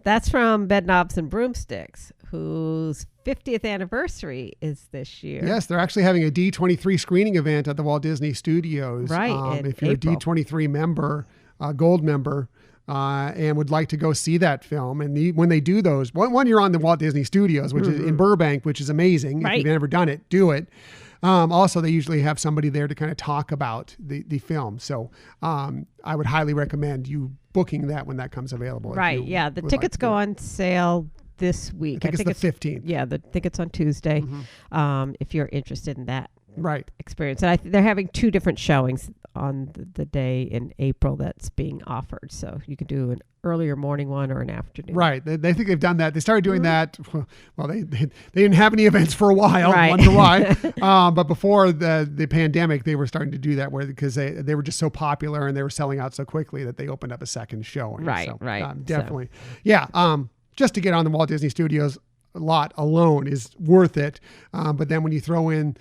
that's from Bedknobs and Broomsticks, whose 50th anniversary is this year. Yes, they're actually having a D23 screening event at the Walt Disney Studios. Right, if you're April. a D23 member, gold member, and would like to go see that film. And when they do those, one you're on the Walt Disney Studios, which is in Burbank, which is amazing. Right. If you've never done it, do it. Also, they usually have somebody there to kind of talk about the film. So I would highly recommend you booking that when that comes available. Right, yeah. The tickets go on sale this week. I think it's the 15th. Yeah, the tickets on Tuesday, if you're interested in that Right. experience. And they're having 2 different showings on the day in April that's being offered. So you can do an earlier morning one or an afternoon. Right. They think they've done that. They started doing that. Well, they didn't have any events for a while. Right. Wonder why. But before the pandemic, they were starting to do that because they were just so popular and they were selling out so quickly that they opened up a second showing. Right, So, right. definitely. Yeah. Just to get on the Walt Disney Studios lot alone is worth it. But then when you throw in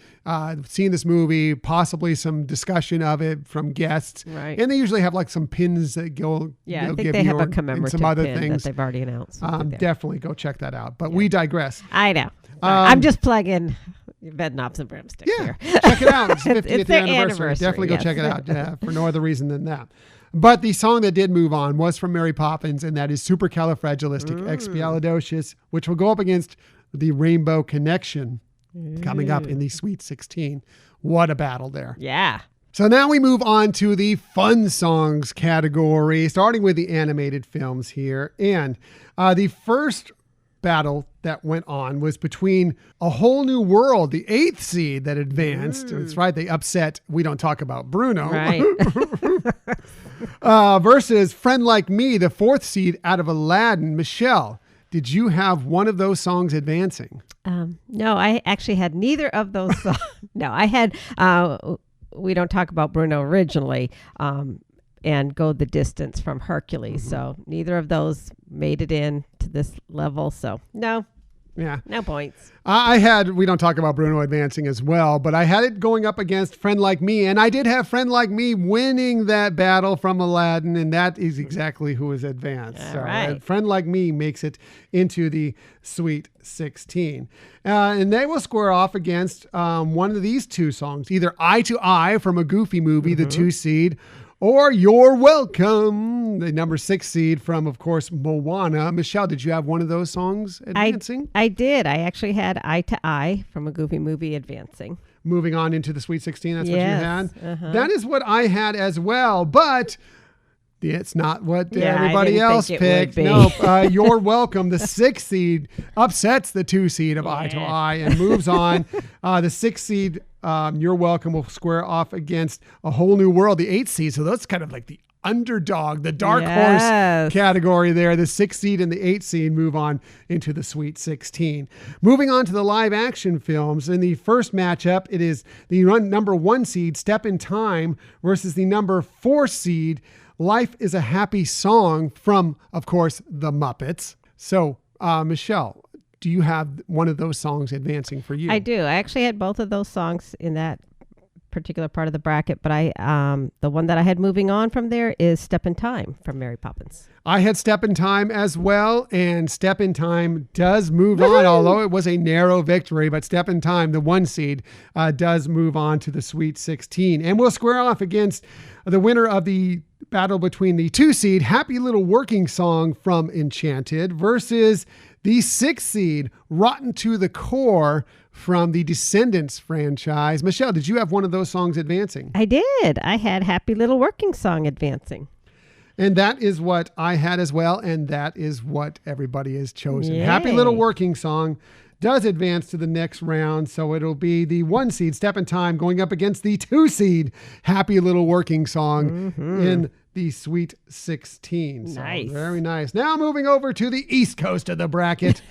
seeing this movie, possibly some discussion of it from guests, Right. and they usually have like some pins that go. Yeah, I they'll think give they you have a and commemorative some other pin things. that they've already announced. Definitely go check that out. But we digress. I know. I'm just plugging Bedknobs and Broomsticks here. Check it out. It's 50th It's their anniversary. anniversary, Definitely go yes. check it out for no other reason than that. But the song that did move on was from Mary Poppins, and that is Supercalifragilisticexpialidocious, which will go up against the Rainbow Connection coming up in the Sweet 16. What a battle there. Yeah. So now we move on to the fun songs category, starting with the animated films here. And the first battle that went on was between A Whole New World, the 8th seed that advanced. That's right. They upset We Don't Talk About Bruno. Right. Versus Friend Like Me, the 4th seed out of Aladdin. Michelle, did you have one of those songs advancing? No, I actually had neither of those songs. No, I had We Don't Talk About Bruno originally, and Go the Distance from Hercules. So neither of those made it in to this level. So no, Yeah. No points. We don't talk about Bruno advancing as well, but I had it going up against Friend Like Me, and I did have Friend Like Me winning that battle from Aladdin, and that is exactly who is advanced. All right. Friend Like Me makes it into the Sweet 16. And they will square off against one of these two songs, either Eye to Eye from a Goofy movie, the 2 seed, or You're Welcome, the number 6 seed from, of course, Moana. Michelle, did you have one of those songs advancing? I did. I actually had Eye to Eye from a Goofy movie advancing. Moving on into the Sweet 16, that's Yes. what you had? That is what I had as well, but it's not what Yeah, I everybody didn't else think it would picked. be. No, You're Welcome, the 6 seed, upsets the 2 seed of Eye to Eye and moves on. The 6 seed, You're Welcome, will square off against A Whole New World, the 8 seed. So that's kind of like the underdog, the dark horse category there. The 6 seed and the 8 seed move on into the Sweet 16. Moving on to the live action films. In the first matchup, it is the number 1 seed, Step in Time, versus the number 4 seed, Life is a Happy Song from, of course, The Muppets. So, Michelle, do you have one of those songs advancing for you? I do. I actually had both of those songs in that particular part of the bracket, but the one that I had moving on from there is Step in Time from Mary Poppins. I had Step in Time as well, and Step in Time does move on, although it was a narrow victory, but Step in Time, the 1 seed, does move on to the Sweet 16. And we'll square off against the winner of the battle between the 2 seed, Happy Little Working Song from Enchanted, versus the 6 seed, Rotten to the Core from the Descendants franchise. Michelle, did you have one of those songs advancing? I did. I had Happy Little Working Song advancing. And that is what I had as well, and that is what everybody has chosen. Yay. Happy Little Working Song does advance to the next round, so it'll be the 1 seed, Step in Time, going up against the 2 seed, Happy Little Working Song in the Sweet 16. So Nice. very nice. Now moving over to the East Coast of the bracket,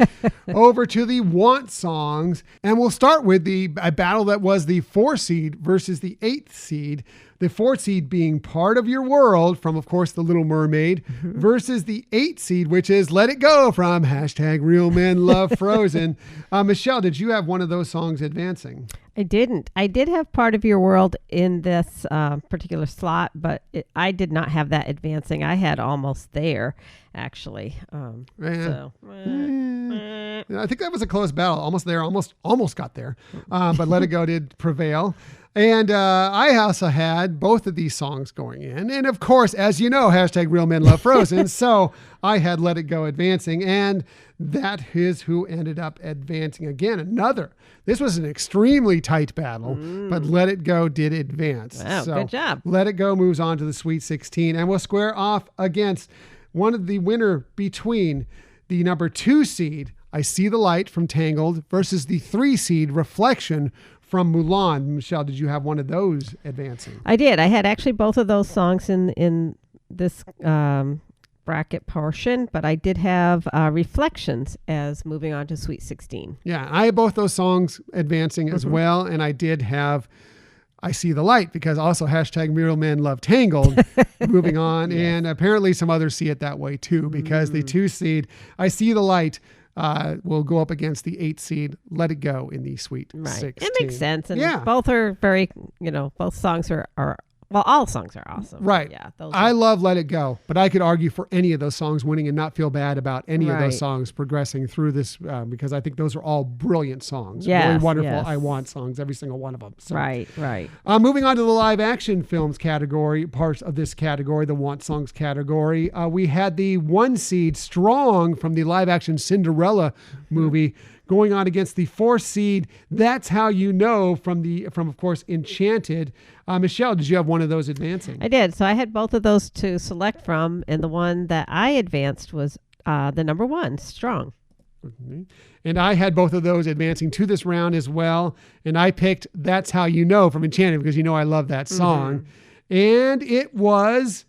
over to the Want songs, and we'll start with a battle that was the 4 seed versus the 8th seed. The 4 seed being Part of Your World from, of course, The Little Mermaid versus the 8 seed, which is Let It Go from #RealMenLoveFrozen. Michelle, did you have one of those songs advancing? I didn't. I did have Part of Your World in this particular slot, but I did not have that advancing. I had Almost There, actually. I think that was a close battle. Almost there, almost got there. But Let It Go did prevail. And I also had both of these songs going in. And of course, as you know, #RealMenLoveFrozen. So I had Let It Go advancing. And that is who ended up advancing. Again, this was an extremely tight battle, but Let It Go did advance. Wow, so good job. Let It Go moves on to the Sweet 16. And we'll square off against one of the winner between the number 2 seed, I See the Light from Tangled, versus the 3 seed, Reflection from Mulan. Michelle, did you have one of those advancing? I did. I had actually both of those songs in this bracket portion, but I did have Reflections as moving on to Sweet 16. Yeah, I had both those songs advancing as well, and I did have I See the Light because also #RealMenLove Tangled moving on, and apparently some others see it that way too because the 2 seed, I See the Light, will go up against the 8 seed, Let It Go in the Sweet 16. It makes sense. And both are very, both songs are all songs are awesome. Right. Yeah. I love Let It Go, but I could argue for any of those songs winning and not feel bad about any of those songs progressing through this because I think those are all brilliant songs. Really wonderful. Yes. I Want songs, every single one of them. So. Right. Moving on to the live action films category, parts of this category, the Want songs category. We had the 1 seed, Strong, from the live action Cinderella movie, going on against the 4 seed, That's How You Know, from of course Enchanted. Michelle, did you have one of those advancing? I did. So I had both of those to select from, and the one that I advanced was the number 1, Strong. Mm-hmm. And I had both of those advancing to this round as well. And I picked That's How You Know from Enchanted because I love that song. And it was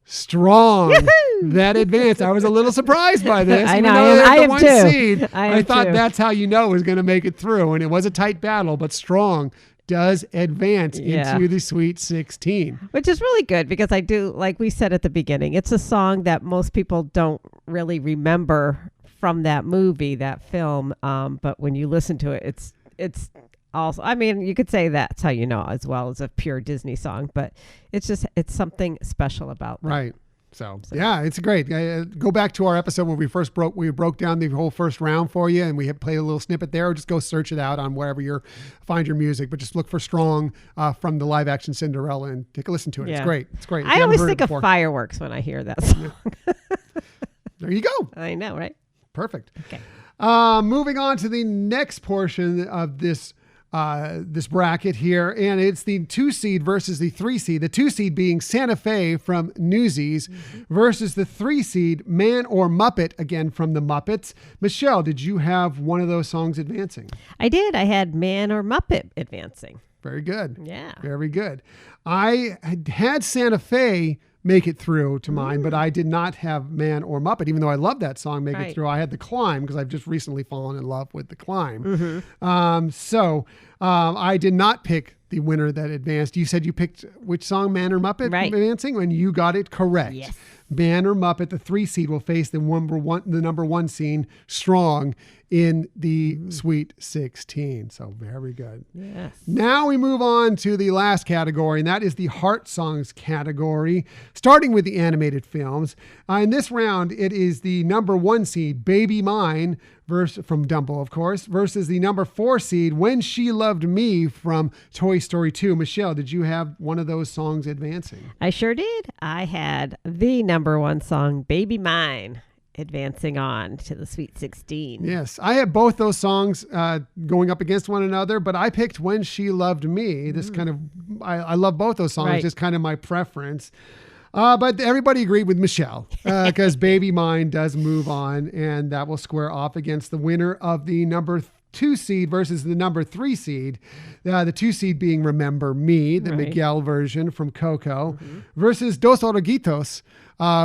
Strong that advanced. I was a little surprised by this. I Even know. though they I had am the 1 too. seed, I thought too. That's How You Know was going to make it through. And it was a tight battle, but Strong does advance into the Sweet 16. Which is really good because I do, like we said at the beginning, it's a song that most people don't really remember from that movie, that film. But when you listen to it, it's also, I mean, you could say that's how you know as well as a pure Disney song, but it's something special about that. Right. So yeah, it's great. Go back to our episode when we broke down the whole first round for you, and we have played a little snippet there. Or just go search it out on wherever you find your music. But just look for "Strong" from the live action Cinderella and take a listen to it. Yeah. It's great. It's great. I always think of fireworks when I hear that song. There you go. I know, right? Perfect. Okay. Moving on to the next portion of this bracket here, and it's the 2 seed versus the 3 seed. The 2 seed being Santa Fe from Newsies versus the 3 seed Man or Muppet, again from the Muppets. Michelle, did you have one of those songs advancing? I did. I had Man or Muppet advancing. Very good. Yeah. Very good. I had Santa Fe make it through to mine, but I did not have Man or Muppet, even though I love that song, make it through. I had The Climb because I've just recently fallen in love with The Climb. So I did not pick the winner that advanced. You said you picked which song, Man or Muppet, advancing, and you got it correct. Yes. Man or Muppet, the 3 seed, will face the number one seed, Strong, in the Sweet 16. So very good. Yes. Now we move on to the last category, and that is the Heart Songs category, starting with the animated films. In this round, it is the number 1 seed, Baby Mine, from Dumbo, of course, versus the number 4 seed, When She Loved Me, from Toy Story 2. Michelle, did you have one of those songs advancing? I sure did. I had the number 1 song, Baby Mine, advancing on to the Sweet 16. Yes, I have both those songs going up against one another, but I picked When She Loved Me. This kind of, I love both those songs, just kind of my preference. But everybody agreed with Michelle because Baby Mine does move on, and that will square off against the winner of the number 2 seed versus the number 3 seed. The 2 seed being Remember Me, the Miguel version from Coco, versus Dos Oruguitos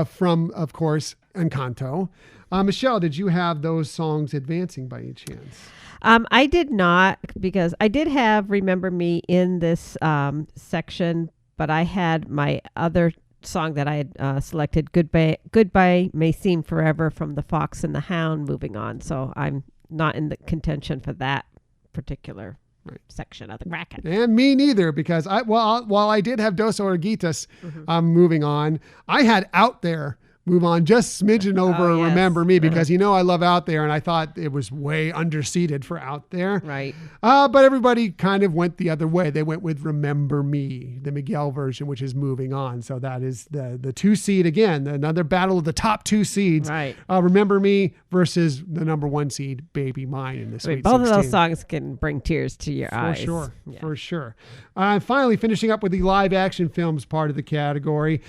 from, of course, Encanto. Michelle, did you have those songs advancing by any chance? I did not, because I did have Remember Me in this section, but I had my other song that I had selected, Goodbye May Seem Forever, from The Fox and the Hound, moving on. So I'm not in the contention for that particular section of the bracket. And me neither, because while I did have Dos Oruguitas moving on, I had Out There move on just smidgen over Remember Me, because I love Out There, and I thought it was way underseated for Out There. Right. But everybody kind of went the other way. They went with Remember Me, the Miguel version, which is moving on. So that is the 2 seed again, another battle of the top 2 seeds. Right. Remember Me versus the number 1 seed, Baby Mine, in the Sweet 16. Both of those songs can bring tears to your eyes. For sure. Finally, finishing up with the live action films part of the category,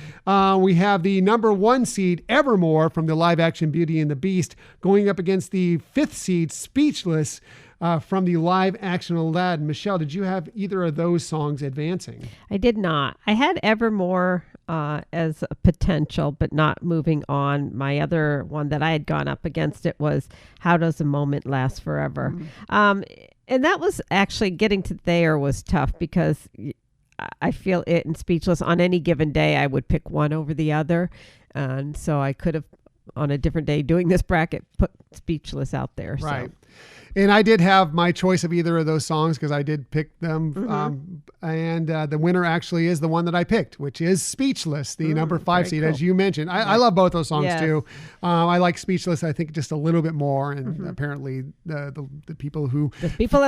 we have the number 1 seed, Evermore, from the live action Beauty and the Beast, going up against the 5th seed, Speechless, from the live action Aladdin. Michelle, did you have either of those songs advancing? I did not. I had Evermore as a potential, but not moving on. My other one that I had gone up against it was How Does a Moment Last Forever? And that was actually, getting to there was tough, because I feel it and Speechless, on any given day, I would pick one over the other. And so I could have, on a different day doing this bracket, put Speechless out there. Right. So. And I did have my choice of either of those songs, because I did pick them. And the winner actually is the one that I picked, which is Speechless, the number 5 seed, as you mentioned. I love both those songs too. I like Speechless, I think, just a little bit more. And apparently the people who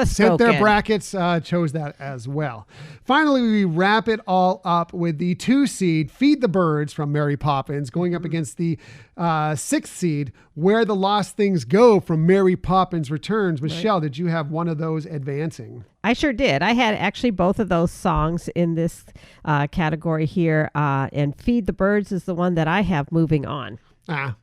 sent their brackets chose that as well. Finally, we wrap it all up with the 2 seed, Feed the Birds, from Mary Poppins, going up against the 6th seed, Where the Lost Things Go, from Mary Poppins Returns. Michelle, did you have one of those advancing? I sure did. I had actually both of those songs in this category here, and Feed the Birds is the one that I have moving on.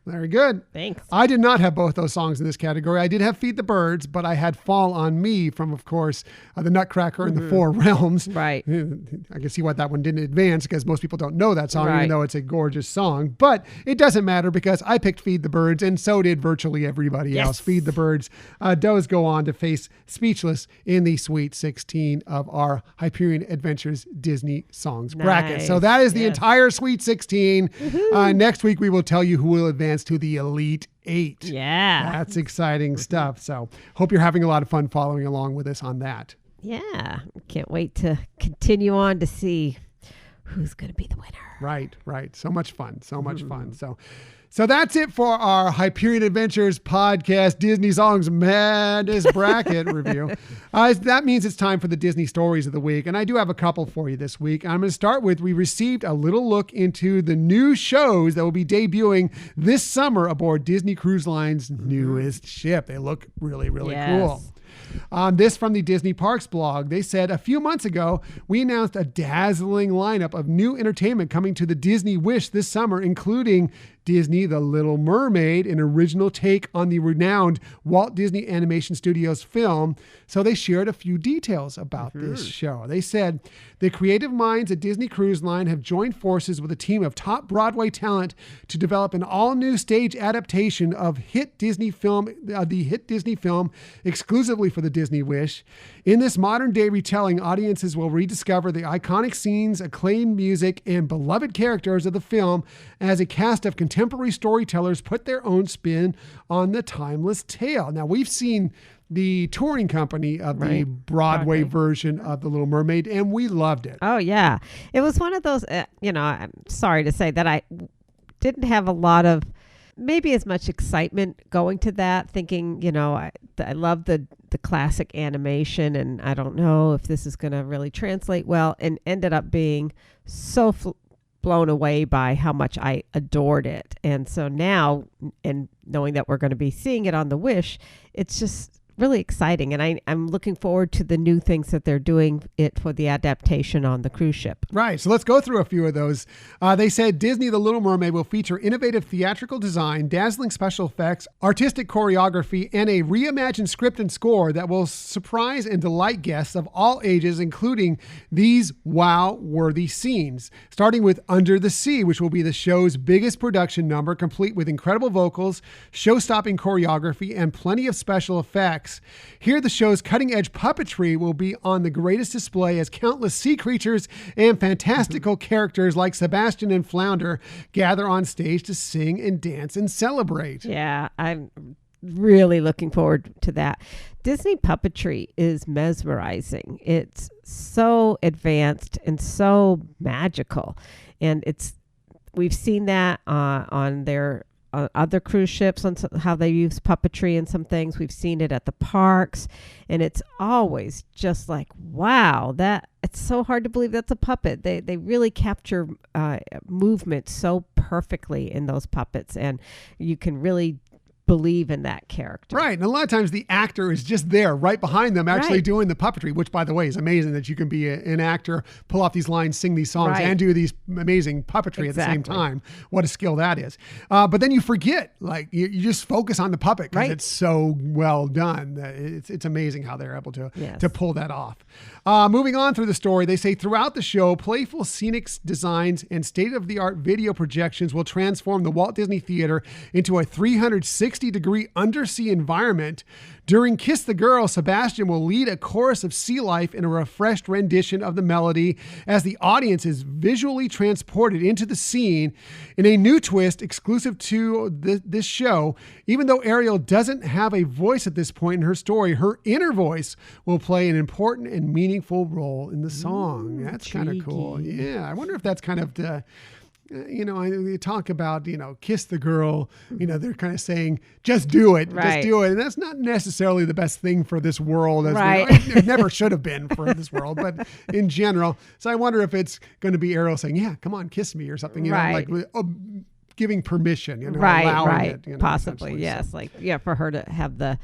Very good. Thanks. I did not have both those songs in this category. I did have Feed the Birds, but I had Fall on Me from, of course, the Nutcracker and the Four Realms. Right. I can see why that one didn't advance, because most people don't know that song, even though it's a gorgeous song. But it doesn't matter, because I picked Feed the Birds, and so did virtually everybody else. Feed the Birds does go on to face Speechless in the Sweet 16 of our Hyperion Adventures Disney Songs bracket. So that is the entire Sweet 16. Next week, we will tell you who will advance to the Elite Eight. Yeah. That's exciting stuff. So hope you're having a lot of fun following along with us on that. Yeah. Can't wait to continue on to see who's going to be the winner. Right. So much fun. So that's it for our Hyperion Adventures podcast Disney Songs Madness bracket review. That means it's time for the Disney stories of the week. And I do have a couple for you this week. I'm going to start with, we received a little look into the new shows that will be debuting this summer aboard Disney Cruise Line's newest ship. They look really, really cool. This from the Disney Parks blog. They said, a few months ago, we announced a dazzling lineup of new entertainment coming to the Disney Wish this summer, including Disney The Little Mermaid, an original take on the renowned Walt Disney Animation Studios film. So they shared a few details about this show. They said, the creative minds at Disney Cruise Line have joined forces with a team of top Broadway talent to develop an all-new stage adaptation of the hit Disney film exclusively for the Disney Wish. In this modern-day retelling, audiences will rediscover the iconic scenes, acclaimed music, and beloved characters of the film as a cast of contemporary storytellers put their own spin on the timeless tale. Now, we've seen the touring company of the Broadway version of The Little Mermaid, and we loved it. Oh, yeah. It was one of those, I'm sorry to say that I didn't have a lot of, maybe as much excitement going to that, thinking, I love the classic animation, and I don't know if this is going to really translate well, and ended up being so blown away by how much I adored it. And so now, and knowing that we're going to be seeing it on the Wish, it's just really exciting. And I'm looking forward to the new things that they're doing it for the adaptation on the cruise ship. Right. So let's go through a few of those. They said Disney The Little Mermaid will feature innovative theatrical design, dazzling special effects, artistic choreography, and a reimagined script and score that will surprise and delight guests of all ages, including these wow-worthy scenes, starting with Under the Sea, which will be the show's biggest production number, complete with incredible vocals, show-stopping choreography, and plenty of special effects. Here, the show's cutting-edge puppetry will be on the greatest display as countless sea creatures and fantastical characters like Sebastian and Flounder gather on stage to sing and dance and celebrate. Yeah, I'm really looking forward to that. Disney puppetry is mesmerizing. It's so advanced and so magical. And we've seen that on their other cruise ships, on how they use puppetry and some things. We've seen it at the parks, and it's always just like, wow, it's so hard to believe that's a puppet. They really capture movement so perfectly in those puppets, and you can really believe in that character. Right. And a lot of times the actor is just there right behind them actually doing the puppetry, which, by the way, is amazing that you can be an actor, pull off these lines, sing these songs, and do these amazing puppetry at the same time. What a skill that is. But then you forget, like you just focus on the puppet because it's so well done. It's amazing how they're able to pull that off. Moving on through the story, they say throughout the show, playful scenic designs and state-of-the-art video projections will transform the Walt Disney Theater into a 360-degree undersea environment. During Kiss the Girl, Sebastian will lead a chorus of sea life in a refreshed rendition of the melody as the audience is visually transported into the scene. In a new twist exclusive to this show, even though Ariel doesn't have a voice at this point in her story, her inner voice will play an important and meaningful role in the song. That's kind of cool. Yeah, I wonder if that's kind of the... you talk about, kiss the girl, they're kind of saying, just do it, just do it. And that's not necessarily the best thing for this world. It never should have been for this world, but in general. So I wonder if it's going to be Ariel saying, yeah, come on, kiss me or something, like giving permission, allowing it. Possibly, yes. So. For her to have the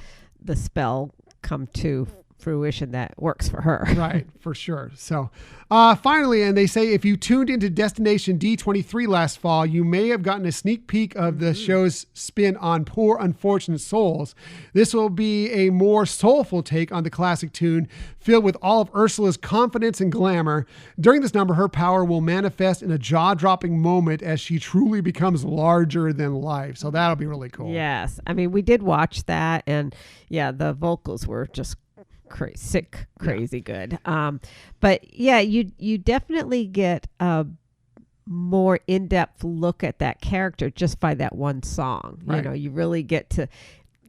spell come to fruition that works for her. Right, for sure. So finally, and they say if you tuned into Destination D23 last fall, you may have gotten a sneak peek of the show's spin on Poor Unfortunate Souls. This will be a more soulful take on the classic tune, filled with all of Ursula's confidence and glamour. During this number, her power will manifest in a jaw-dropping moment as she truly becomes larger than life. So that'll be really cool. Yes. I mean, we did watch that, and the vocals were just crazy good. But you definitely get a more in-depth look at that character just by that one song. Right. You know, you really get to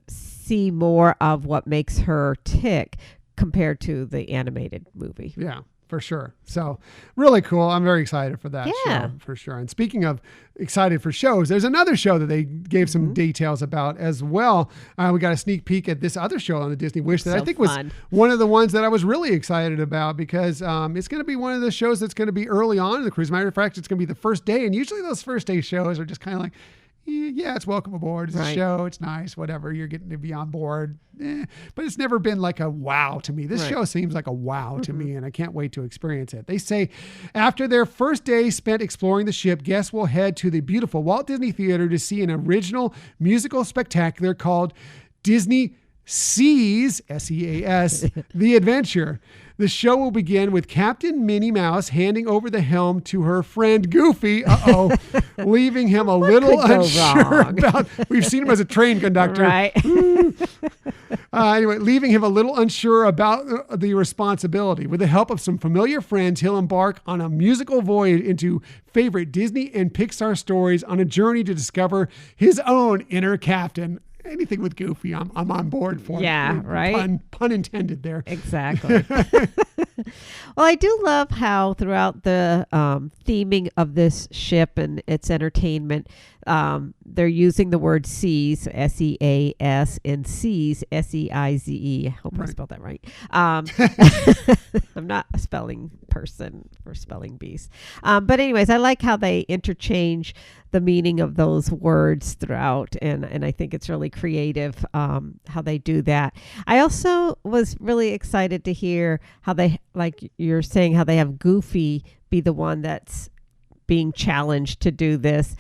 see more of what makes her tick compared to the animated movie. Yeah, for sure. So really cool. I'm very excited for that Yeah. show for sure. And speaking of excited for shows, there's another show that they gave some details about as well. We got a sneak peek at this other show on the Disney Wish that I So think fun. was one of the ones that I was really excited about because it's going to be one of the shows that's going to be early on in the cruise. Matter of fact, it's going to be the first day. And usually those first day shows are just kind of like, yeah, it's welcome aboard. It's a show. It's nice. Whatever. You're getting to be on board. But it's never been like a wow to me. This show seems like a wow to me, and I can't wait to experience it. They say after their first day spent exploring the ship, guests will head to the beautiful Walt Disney Theater to see an original musical spectacular called Disney Seas, S-E-A-S, The Adventure. The show will begin with Captain Minnie Mouse handing over the helm to her friend Goofy, leaving him a little could go unsure wrong? about. We've seen him as a train conductor. Right. Anyway, leaving him a little unsure about the responsibility. With the help of some familiar friends, he'll embark on a musical voyage into favorite Disney and Pixar stories on a journey to discover his own inner captain. Anything with Goofy, I'm on board for. Yeah, right? Pun intended there. Exactly. Well, I do love how throughout the theming of this ship and its entertainment, they're using the word seas, S-E-A-S, and seas, S-E-I-Z-E. I hope I spelled that right. I'm not a spelling person or spelling beast. But anyways, I like how they interchange the meaning of those words throughout, and I think it's really creative how they do that. I also was really excited to hear how they, like you're saying, how they have Goofy be the one that's being challenged to do this.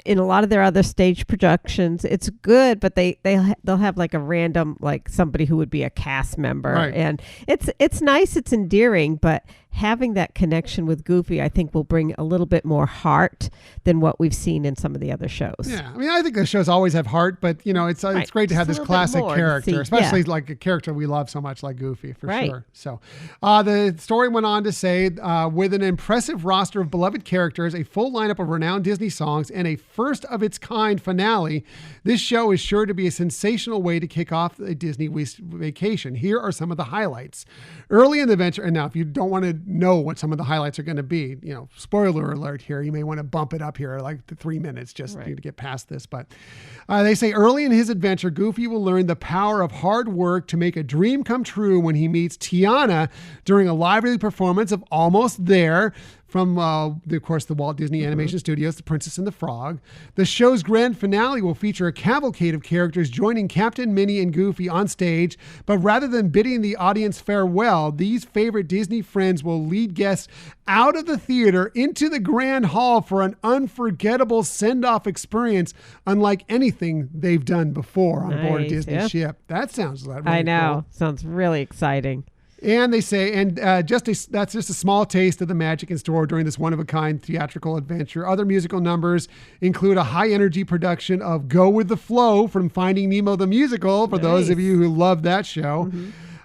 In a lot of their other stage productions, it's good, but they'll have like a random, like somebody who would be a cast member, Right. and it's nice, it's endearing, but having that connection with Goofy, I think, will bring a little bit more heart than what we've seen in some of the other shows. Yeah, I mean, I think the shows always have heart, but you know, it's great to have this Just a little bit classic more to character, see. especially Yeah. like a character we love so much, like Goofy, for Right. sure. So, the story went on to say, with an impressive roster of beloved characters, a full lineup of renowned Disney songs, and a first of its kind finale, this show is sure to be a sensational way to kick off a Disney vacation. Here are some of the highlights. Early in the adventure, and now if you don't want to know what some of the highlights are going to be, you know, spoiler alert here, you may want to bump it up here like to 3 minutes just to get past this. But they say early in his adventure, Goofy will learn the power of hard work to make a dream come true when he meets Tiana during a lively performance of Almost There from, of course, the Walt Disney Animation Studios, The Princess and the Frog. The show's grand finale will feature a cavalcade of characters joining Captain Minnie and Goofy on stage, but rather than bidding the audience farewell, these favorite Disney friends will lead guests out of the theater into the grand hall for an unforgettable send-off experience unlike anything they've done before on board a Nice, Disney yeah. ship. That sounds really I know. cool. Sounds really exciting. And they say, that's just a small taste of the magic in store during this one-of-a-kind theatrical adventure. Other musical numbers include a high-energy production of Go With the Flow from Finding Nemo the Musical, for those of you who love that show.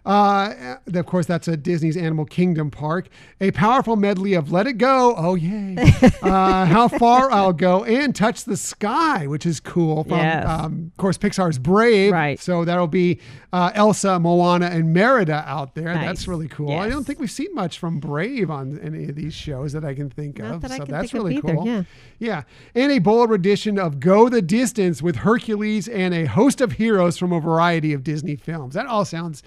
Of course, that's a Disney's Animal Kingdom park. A powerful medley of Let It Go, oh yay, How Far I'll Go, and Touch the Sky, which is cool. From, of course, Pixar's Brave. Right. So that'll be Elsa, Moana, and Merida out there. Nice. That's really cool. I Yes. don't think we've seen much from Brave on any of these shows that I can think Not of. that I So can that's think of really either, cool. yeah. Yeah. And a bold rendition of Go the Distance with Hercules and a host of heroes from a variety of Disney films. That all sounds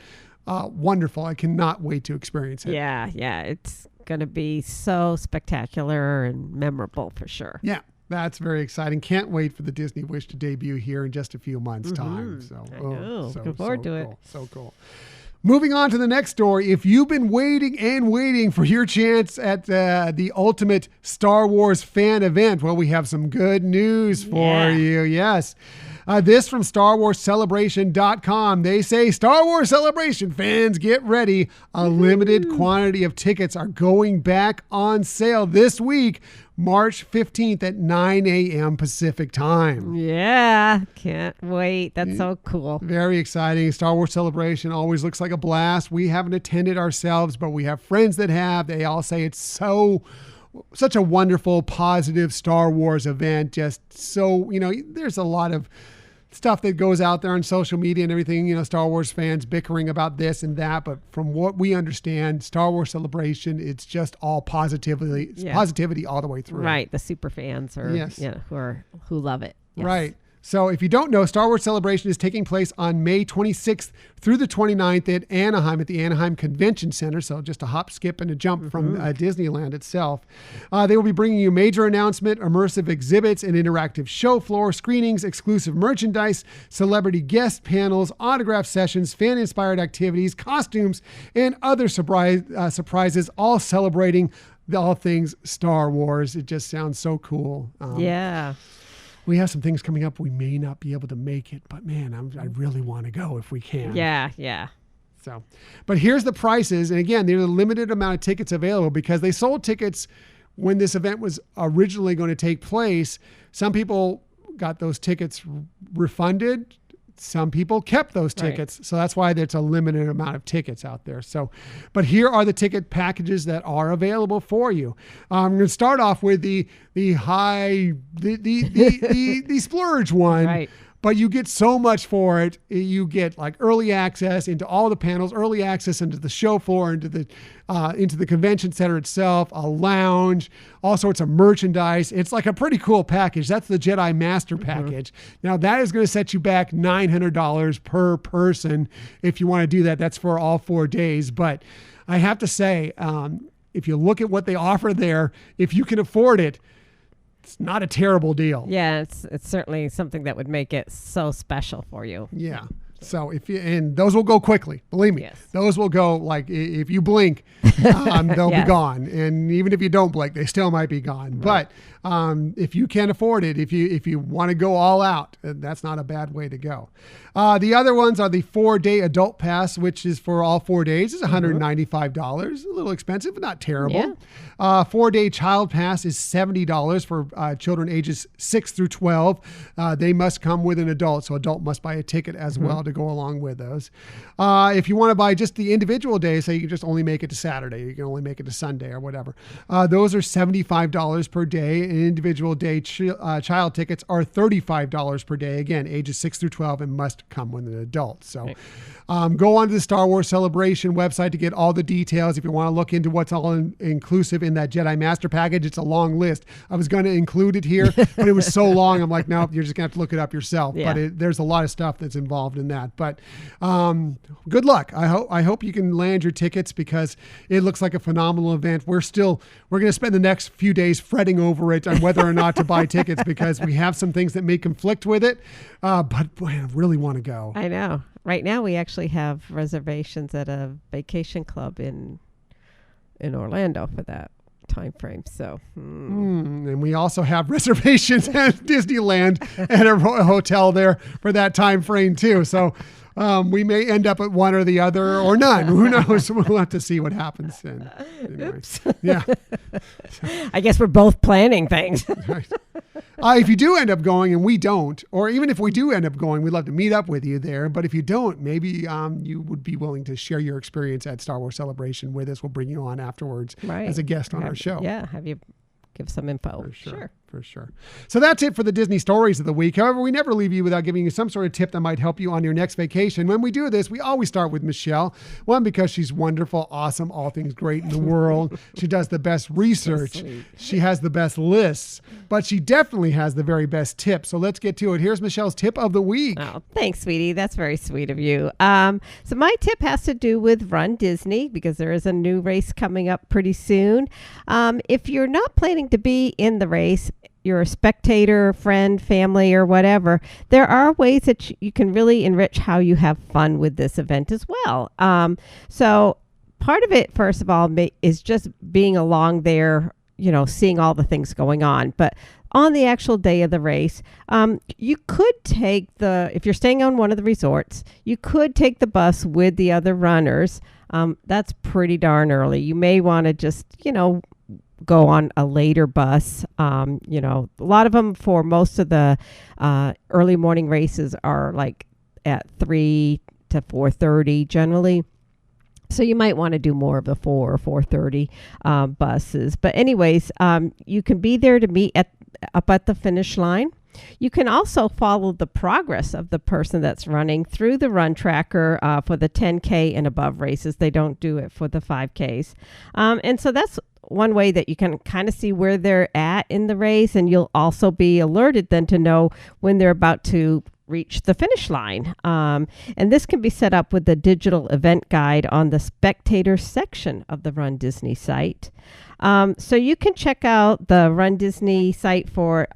wonderful. I cannot wait to experience it. Yeah, it's going to be so spectacular and memorable for sure. Yeah, that's very exciting. Can't wait for the Disney Wish to debut here in just a few months' time. So, I know. Looking forward to it. cool. So cool. Moving on to the next story. If you've been waiting and waiting for your chance at the ultimate Star Wars fan event, well, we have some good news for you. Yes. This from StarWarsCelebration.com. They say, Star Wars Celebration fans, get ready. A limited quantity of tickets are going back on sale this week, March 15th at 9 a.m. Pacific time. Yeah, can't wait. That's so cool. Very exciting. Star Wars Celebration always looks like a blast. We haven't attended ourselves, but we have friends that have. They all say it's so such a wonderful, positive Star Wars event. Just so, there's a lot of stuff that goes out there on social media and everything, Star Wars fans bickering about this and that. But from what we understand, Star Wars Celebration, it's just all positivity all the way through. Right. The super fans who love it. Yes. Right. So if you don't know, Star Wars Celebration is taking place on May 26th through the 29th at Anaheim at the Anaheim Convention Center. So just a hop, skip, and a jump from Disneyland itself. They will be bringing you major announcement, immersive exhibits, and interactive show floor screenings, exclusive merchandise, celebrity guest panels, autograph sessions, fan-inspired activities, costumes, and other surprises, all celebrating all things Star Wars. It just sounds so cool. Yeah. We have some things coming up. We may not be able to make it, but man, I really want to go if we can. Yeah. So, but here's the prices. And again, there's a limited amount of tickets available because they sold tickets when this event was originally going to take place. Some people got those tickets refunded. Some people kept those tickets. Right. So that's why there's a limited amount of tickets out there. So, but here are the ticket packages that are available for you. I'm going to start off with the splurge one. Right. But you get so much for it. You get like early access into all the panels, early access into the show floor, into the convention center itself, a lounge, all sorts of merchandise. It's like a pretty cool package. That's the Jedi Master package. Now that is going to set you back $900 per person if you want to do that. That's for all 4 days. But I have to say, if you look at what they offer there, if you can afford it, it's not a terrible deal. Yeah, it's certainly something that would make it so special for you. Yeah. So and those will go quickly. Believe me, yes. Those will go like if you blink, they'll be gone. And even if you don't blink, they still might be gone. Right. But if you can afford it, if you want to go all out, that's not a bad way to go. The other ones are the 4-day adult pass, which is for all 4 days. It's $195. A little expensive, but not terrible. Yeah. 4-day child pass is $70 for children ages 6 through 12. They must come with an adult, so adult must buy a ticket as well to go along with those. If you want to buy just the individual days, say you can just only make it to Saturday, you can only make it to Sunday or whatever. Those are $75 per day. And individual day child tickets are $35 per day. Again, ages 6 through 12 and must come with an adult. So go onto the Star Wars Celebration website to get all the details. If you want to look into what's all inclusive in that Jedi Master package, it's a long list. I was going to include it here, but it was so long. I'm like, no, you're just going to have to look it up yourself. Yeah. But there's a lot of stuff that's involved in that. But good luck. I hope you can land your tickets because it looks like a phenomenal event. We're going to spend the next few days fretting over it on whether or not to buy tickets because we have some things that may conflict with it. But boy, I really want to go. I know. Right now, we actually have reservations at a vacation club in Orlando for that time frame. So, and we also have reservations at Disneyland at a hotel there for that time frame too. So, we may end up at one or the other or none. Who knows? We'll have to see what happens. And anyway. Oops. Yeah. I guess we're both planning things. Right. If you do end up going and we don't, or even if we do end up going, we'd love to meet up with you there. But if you don't, maybe you would be willing to share your experience at Star Wars Celebration with us. We'll bring you on afterwards as a guest on our show. Yeah, have you give some info. For sure. So that's it for the Disney stories of the week. However, we never leave you without giving you some sort of tip that might help you on your next vacation. When we do this, we always start with Michelle. One, because she's wonderful, awesome, all things great in the world. She does the best research. So she has the best lists, but she definitely has the very best tips. So let's get to it. Here's Michelle's tip of the week. Oh, thanks, sweetie. That's very sweet of you. So my tip has to do with Run Disney because there is a new race coming up pretty soon. If you're not planning to be in the race, you're a spectator, friend, family, or whatever, there are ways that you can really enrich how you have fun with this event as well. So part of it, first of all, is just being along there, seeing all the things going on. But on the actual day of the race, you could take if you're staying on one of the resorts, you could take the bus with the other runners. That's pretty darn early. You may want to just, go on a later bus. A lot of them for most of the early morning races are like at 3 to 4:30 generally. So you might want to do more of the 4 or 4:30 buses. But anyways, you can be there to meet up at the finish line. You can also follow the progress of the person that's running through the run tracker for the 10K and above races. They don't do it for the 5Ks. And so that's one way that you can kind of see where they're at in the race. And you'll also be alerted then to know when they're about to reach the finish line. And this can be set up with the digital event guide on the spectator section of the Run Disney site. So you can check out the Run Disney site for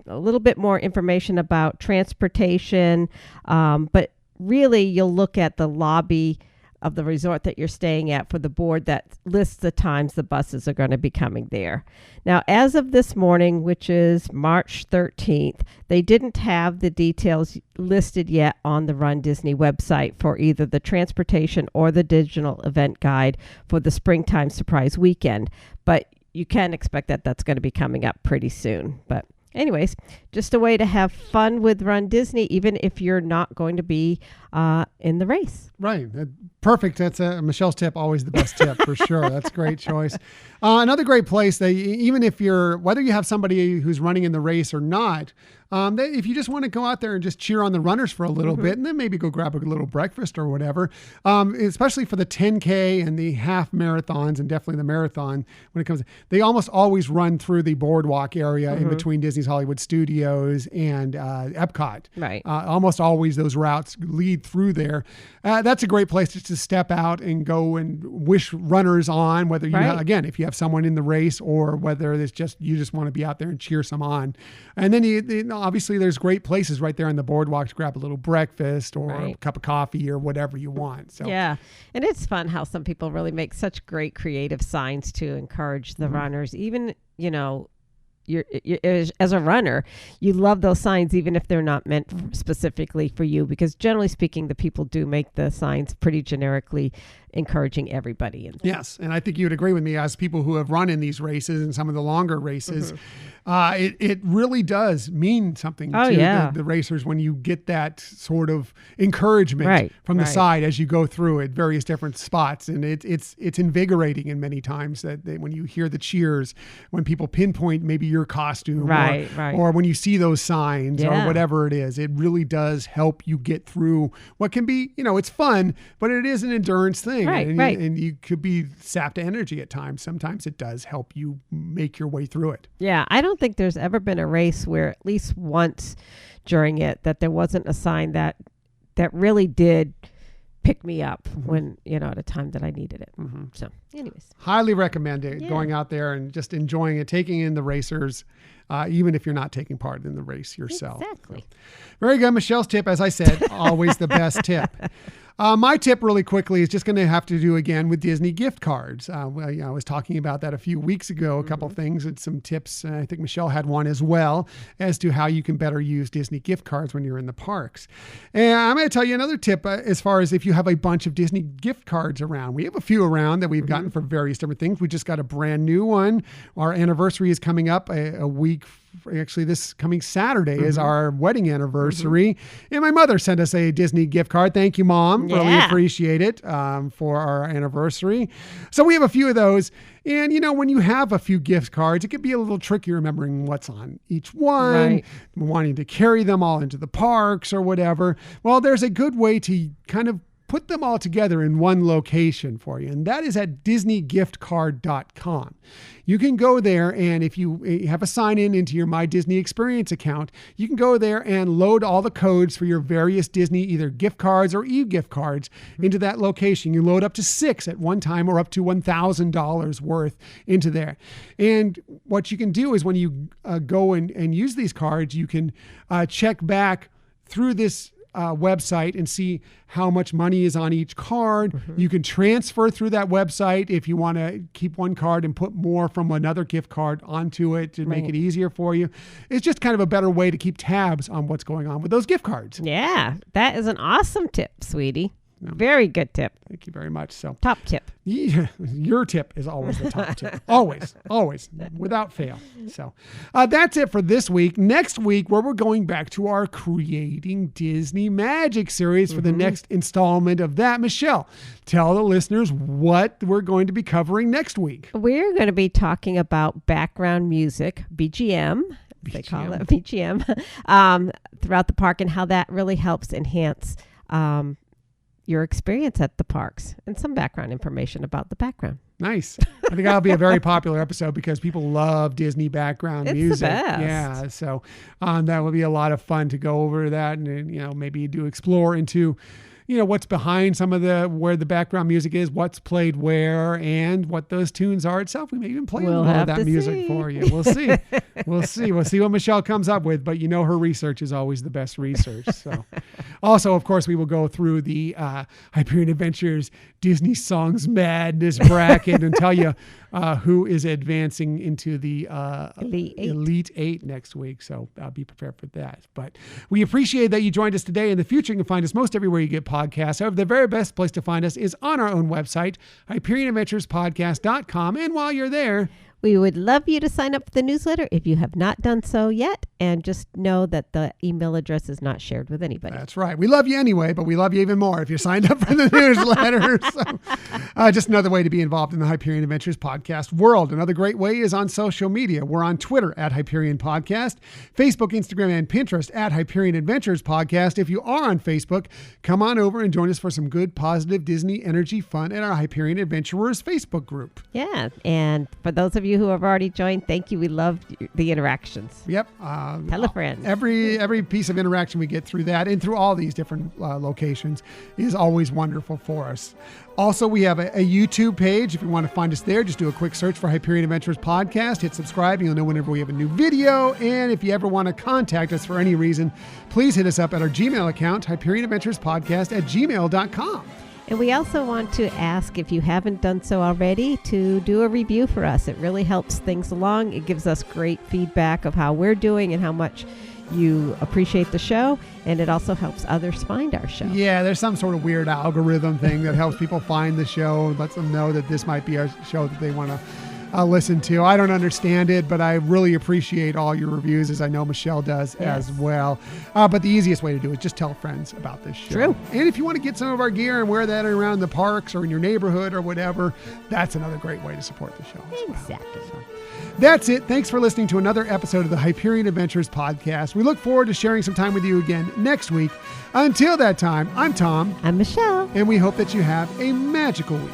a little bit more information about transportation, but really you'll look at the lobby of the resort that you're staying at for the board that lists the times the buses are going to be coming there. Now, as of this morning, which is March 13th, they didn't have the details listed yet on the Run Disney website for either the transportation or the digital event guide for the Springtime Surprise Weekend, but you can expect that that's going to be coming up pretty soon. But anyways, just a way to have fun with Run Disney, even if you're not going to be in the race. Right. Perfect. That's Michelle's tip. Always the best tip for sure. That's a great choice. Another great place that even if whether you have somebody who's running in the race or not, if you just want to go out there and just cheer on the runners for a little bit and then maybe go grab a little breakfast or whatever, especially for the 10K and the half marathons and definitely the marathon when it comes, they almost always run through the boardwalk area in between Disney's Hollywood Studios and Epcot. Right. Almost always those routes lead through there. That's a great place just to step out and go and wish runners on, whether you again, if you have someone in the race or whether it's just you just want to be out there and cheer some on. And then obviously there's great places right there on the boardwalk to grab a little breakfast or a cup of coffee or whatever you want. So yeah, and it's fun how some people really make such great creative signs to encourage the runners. Even you're as a runner, you love those signs even if they're not meant specifically for you, because generally speaking, the people do make the signs pretty generically encouraging everybody. Yes, and I think you would agree with me as people who have run in these races and some of the longer races. It really does mean something to the racers when you get that sort of encouragement from the side as you go through at various different spots. And it's invigorating in many times that when you hear the cheers, when people pinpoint maybe your costume or when you see those signs or whatever it is, it really does help you get through what can be, it's fun, but it is an endurance thing. And you could be sapped of energy at times. Sometimes it does help you make your way through it. Yeah, I don't think there's ever been a race where at least once during it that there wasn't a sign that really did pick me up when, at a time that I needed it. So anyways. Highly recommend it, going out there and just enjoying it, taking in the racers, even if you're not taking part in the race yourself. Exactly. So, very good. Michelle's tip, as I said, always the best tip. My tip really quickly is just going to have to do again with Disney gift cards. I was talking about that a few weeks ago, a couple things and some tips. I think Michelle had one as well as to how you can better use Disney gift cards when you're in the parks. And I'm going to tell you another tip as far as if you have a bunch of Disney gift cards around. We have a few around that we've gotten for various different things. We just got a brand new one. Our anniversary is coming up a week. Actually, this coming Saturday is our wedding anniversary. And my mother sent us a Disney gift card. Thank you, Mom. Really appreciate it for our anniversary. So we have a few of those. And, when you have a few gift cards, it can be a little tricky remembering what's on each one, wanting to carry them all into the parks or whatever. Well, there's a good way to kind of put them all together in one location for you, and that is at DisneyGiftCard.com. You can go there, and if you have a sign in into your My Disney Experience account, you can go there and load all the codes for your various Disney either gift cards or e-gift cards into that location. You load up to 6 at one time or up to $1,000 worth into there. And what you can do is when you go and use these cards, you can check back through this website and see how much money is on each card. You can transfer through that website if you want to keep one card and put more from another gift card onto it to make it easier for you. It's just kind of a better way to keep tabs on what's going on with those gift cards. Yeah, that is an awesome tip, sweetie. Very good tip. Thank you very much. So Top tip. your tip is always the top tip. Always, without fail. So that's it for this week. Next week, where we're going back to our Creating Disney Magic series for the next installment of that. Michelle, tell the listeners what we're going to be covering next week. We're going to be talking about background music, BGM. They call it BGM, throughout the park, and how that really helps enhance your experience at the parks, and some background information about the background. Nice. I think that'll be a very popular episode because people love Disney background music. It's the best. Yeah. So that will be a lot of fun to go over that, and maybe do explore into what's behind some of where the background music is, what's played where, and what those tunes are itself. We may even play a little of that music for you. We'll see. We'll see what Michelle comes up with, but her research is always the best research. So also, of course, we will go through the Hyperion Adventures Disney Songs Madness bracket and tell you who is advancing into the Elite Eight next week. So be prepared for that. But we appreciate that you joined us today. In the future, you can find us most everywhere you get podcasts. However, the very best place to find us is on our own website, HyperionAdventurespodcast.com. And while you're there, we would love you to sign up for the newsletter if you have not done so yet, and just know that the email address is not shared with anybody. That's right. We love you anyway, but we love you even more if you're signed up for the newsletter. So, just another way to be involved in the Hyperion Adventures podcast world. Another great way is on social media. We're on Twitter at Hyperion Podcast, Facebook, Instagram, and Pinterest at Hyperion Adventures Podcast. If you are on Facebook, come on over and join us for some good, positive Disney energy fun at our Hyperion Adventurers Facebook group. Yeah, and for those of you who have already joined, thank you. We love the interactions. Yep. Tell a friend. Every piece of interaction we get through that and through all these different locations is always wonderful for us. Also, we have a YouTube page. If you want to find us there, just do a quick search for Hyperion Adventures Podcast. Hit subscribe. You'll know whenever we have a new video. And if you ever want to contact us for any reason, please hit us up at our Gmail account, HyperionAdventurespodcast@gmail.com. And we also want to ask, if you haven't done so already, to do a review for us. It really helps things along. It gives us great feedback of how we're doing and how much you appreciate the show. And it also helps others find our show. Yeah, there's some sort of weird algorithm thing that helps people find the show and lets them know that this might be a show that they want to listen to. I don't understand it, but I really appreciate all your reviews, as I know Michelle does as well. But the easiest way to do it is just tell friends about this show. True. And if you want to get some of our gear and wear that around the parks or in your neighborhood or whatever, that's another great way to support the show as well. Exactly. So, that's it. Thanks for listening to another episode of the Hyperion Adventures podcast. We look forward to sharing some time with you again next week. Until that time, I'm Tom. I'm Michelle. And we hope that you have a magical week.